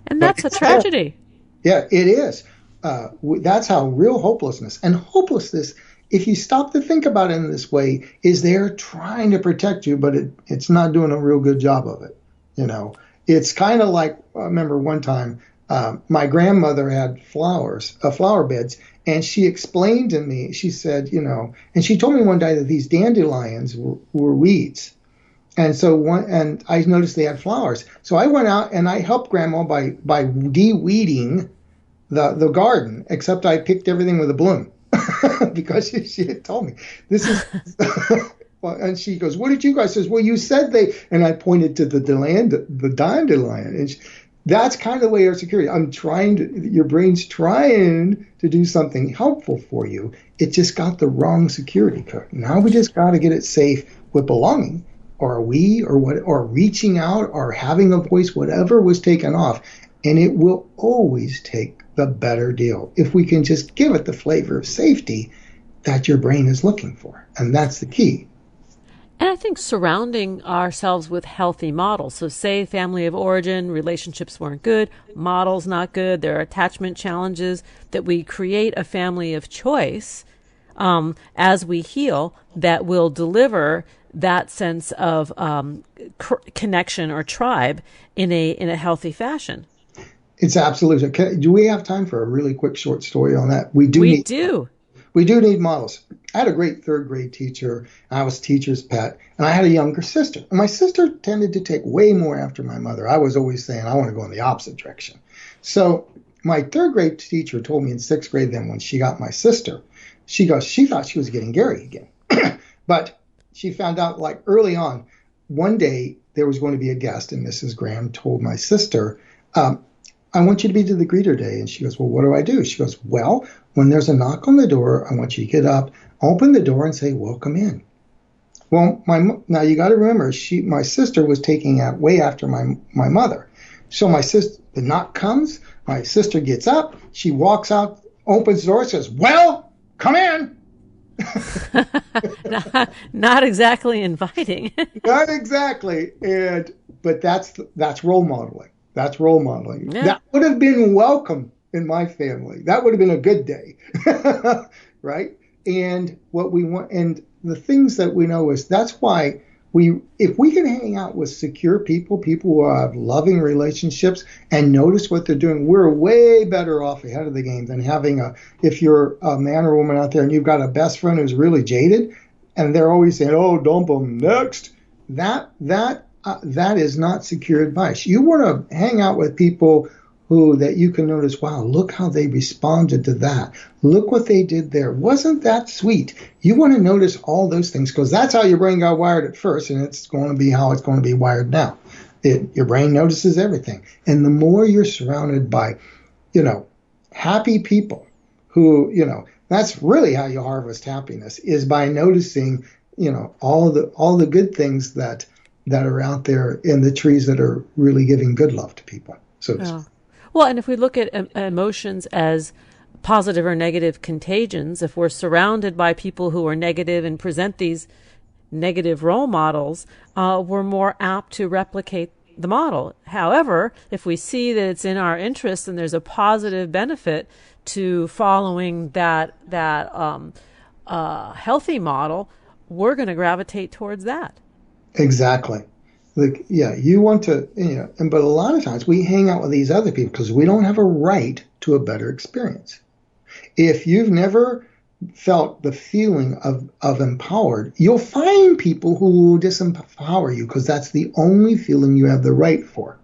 And that's a tragedy. Yeah, it is. That's how real hopelessness, and hopelessness, if you stop to think about it in this way, is there trying to protect you, but it's not doing a real good job of it. It's kind of like, I remember one time, my grandmother had flower beds, and she explained to me, she said, and she told me one day that these dandelions were weeds. And and I noticed they had flowers. So I went out and I helped Grandma by de-weeding the garden, except I picked everything with a bloom because she had told me this is. And she goes, "What did you guys?" Says, "Well, you said they," and I pointed to the dandelion, and that's kind of the way our security. Your brain's trying to do something helpful for you. It just got the wrong security code. Now we just got to get it safe with belonging, or or reaching out, or having a voice. Whatever was taken off, and it will always take the better deal if we can just give it the flavor of safety that your brain is looking for, and that's the key. And I think surrounding ourselves with healthy models. So say family of origin, relationships weren't good, models not good, there are attachment challenges, that we create a family of choice as we heal that will deliver that sense of connection or tribe in a healthy fashion. It's absolutely. Do we have time for a really quick short story on that? We do. We do need models. I had a great third grade teacher. I was teacher's pet, and I had a younger sister. And my sister tended to take way more after my mother. I was always saying, I want to go in the opposite direction. So my third grade teacher told me in sixth grade then when she got my sister, she thought she was getting Gary again. But she found out like early on, one day there was going to be a guest, and Mrs. Graham told my sister, I want you to be to the greeter day. And she goes, well, what do I do? She goes, well, when there's a knock on the door, I want you to get up, open the door, and say, welcome in. Well, now you got to remember, my sister was taking out way after my mother. So the knock comes, my sister gets up, she walks out, opens the door, says, well, come in. not exactly inviting. Not exactly. But that's role modeling. That's role modeling. Yeah. That would have been welcome in my family. That would have been a good day. Right? And what we want, and the things that we know is that's why if we can hang out with secure people who have loving relationships and notice what they're doing, we're way better off ahead of the game than if you're a man or woman out there and you've got a best friend who's really jaded and they're always saying, oh, dump them next. That is not secure advice. You want to hang out with people that you can notice, wow, look how they responded to that. Look what they did there. Wasn't that sweet? You want to notice all those things because that's how your brain got wired at first, and it's going to be how it's going to be wired now. Your brain notices everything. And the more you're surrounded by, happy people who, that's really how you harvest happiness is by noticing, all the good things that are out there in the trees that are really giving good love to people. So, well, and if we look at emotions as positive or negative contagions, if we're surrounded by people who are negative and present these negative role models, we're more apt to replicate the model. However, if we see that it's in our interest and there's a positive benefit to following that healthy model, we're going to gravitate towards that. Exactly. Like, yeah, you want to, but a lot of times we hang out with these other people because we don't have a right to a better experience. If you've never felt the feeling of empowered, you'll find people who will disempower you because that's the only feeling you have the right for.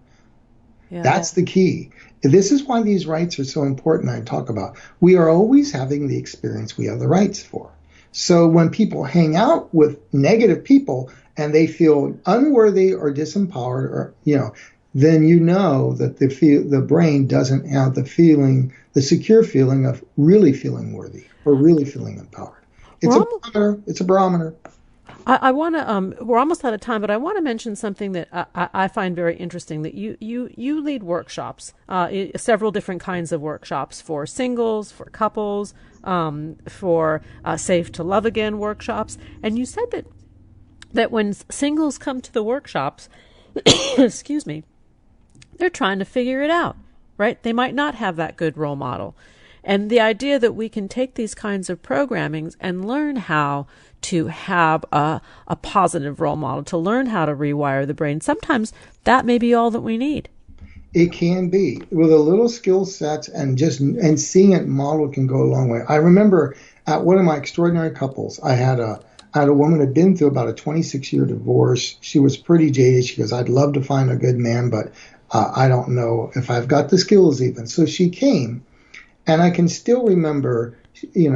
Yeah. That's the key. This is why these rights are so important. I talk about we are always having the experience we have the rights for. So when people hang out with negative people and they feel unworthy or disempowered, or then you know that the brain doesn't have the secure feeling of really feeling worthy or really feeling empowered. It's a barometer. I want to. We're almost out of time, but I want to mention something that I find very interesting. That you lead workshops, several different kinds of workshops for singles, for couples, for Safe to Love Again workshops, and you said that when singles come to the workshops, excuse me, they're trying to figure it out, right? They might not have that good role model. And the idea that we can take these kinds of programmings and learn how to have a positive role model, to learn how to rewire the brain, sometimes that may be all that we need. It can be. With a little skill sets and seeing it modeled can go a long way. I remember at one of my extraordinary couples, I had a woman who had been through about a 26-year divorce. She was pretty jaded. She goes, I'd love to find a good man, but I don't know if I've got the skills even. So she came, and I can still remember, she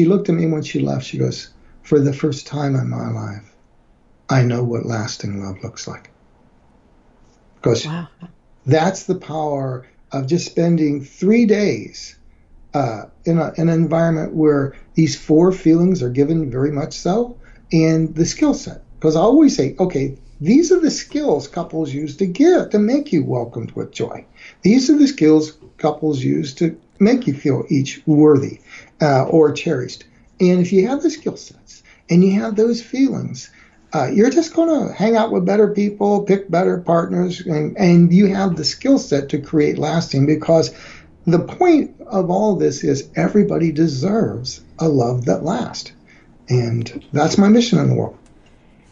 looked at me when she left. She goes, for the first time in my life, I know what lasting love looks like. Because that's the power of just spending 3 days in an environment where these 4 feelings are given very much so, and the skill set. Because I always say, okay, these are the skills couples use to make you welcomed with joy. These are the skills couples use to make you feel each worthy or cherished. And if you have the skill sets and you have those feelings, you're just going to hang out with better people, pick better partners, and you have the skill set to create lasting, because the point of all this is everybody deserves a love that lasts. And that's my mission in the world.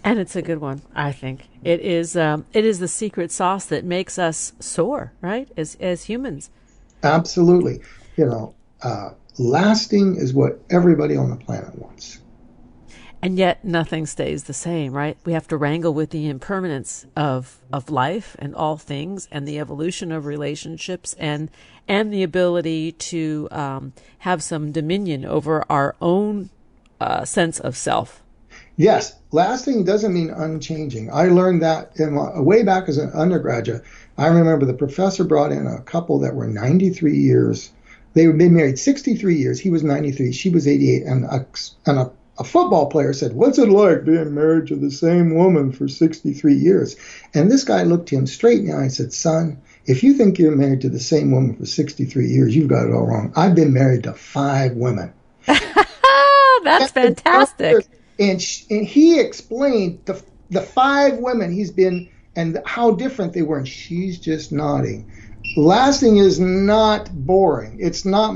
And it's a good one, I think. It is the secret sauce that makes us soar, right, as humans. Absolutely. Lasting is what everybody on the planet wants. And yet nothing stays the same, right? We have to wrangle with the impermanence of life and all things, and the evolution of relationships, and the ability to have some dominion over our own sense of self. Yes, lasting doesn't mean unchanging. I learned that way back as an undergraduate. I remember the professor brought in a couple that were 93 years. They had been married 63 years. He was 93, she was 88, and a football player said, "What's it like being married to the same woman for 63 years?" And this guy looked him straight in the eye and said, "Son, if you think you're married to the same woman for 63 years, you've got it all wrong. I've been married to 5 women." That's fantastic. And he explained the 5 women he's been and how different they were. And she's just nodding. Lasting is not boring. It's not,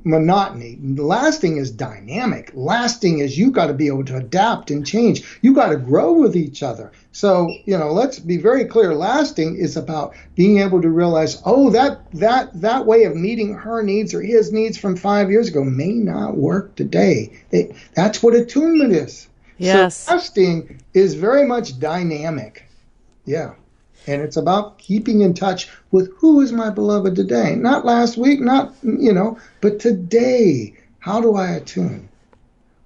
monotony. Lasting is dynamic. Lasting is you got to be able to adapt and change. You got to grow with each other. So, let's be very clear. Lasting is about being able to realize, that way of meeting her needs or his needs from 5 years ago may not work today. That's what attunement is. Yes. So lasting is very much dynamic. Yeah. And it's about keeping in touch with who is my beloved today. Not last week, but today. How do I attune?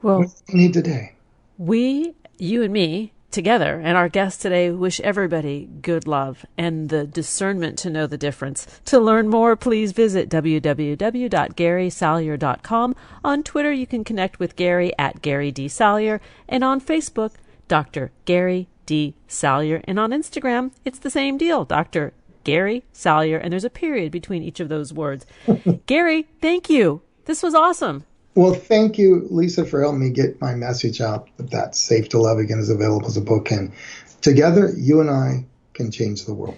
Well, what do I need today? We, you and me, together, and our guests today wish everybody good love and the discernment to know the difference. To learn more, please visit www.GarySalyer.com. On Twitter, you can connect with Gary at Gary D. Salyer, and on Facebook, Dr. Gary D. Salyer, and on Instagram, it's the same deal, Dr. Gary Salyer, and there's a period between each of those words. Gary, thank you. This was awesome. Well, thank you, Lisa, for helping me get my message out that Safe to Love Again is available as a book, and together, you and I can change the world.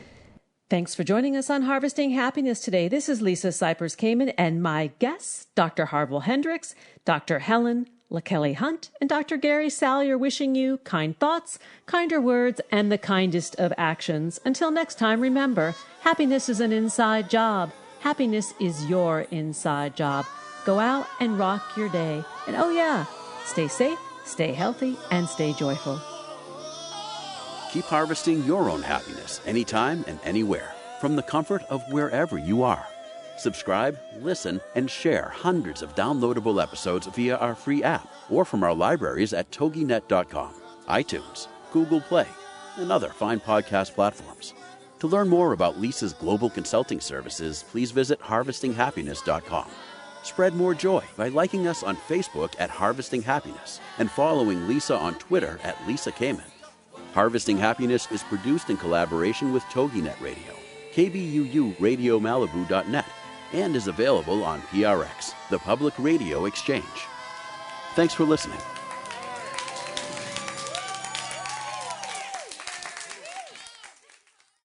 Thanks for joining us on Harvesting Happiness today. This is Lisa Cypers Kamen, and my guests, Dr. Harville Hendrix, Dr. Helen, LaKelly Hunt and Dr. Gary Salyer wishing you kind thoughts, kinder words, and the kindest of actions. Until next time, remember, happiness is an inside job. Happiness is your inside job. Go out and rock your day. And oh yeah, stay safe, stay healthy, and stay joyful. Keep harvesting your own happiness anytime and anywhere from the comfort of wherever you are. Subscribe, listen, and share hundreds of downloadable episodes via our free app or from our libraries at toginet.com, iTunes, Google Play, and other fine podcast platforms. To learn more about Lisa's global consulting services, please visit harvestinghappiness.com. Spread more joy by liking us on Facebook at Harvesting Happiness and following Lisa on Twitter at Lisa Kamen. Harvesting Happiness is produced in collaboration with TogiNet Radio, KBUU Radio Malibu.net, and is available on PRX, the Public Radio Exchange. Thanks for listening.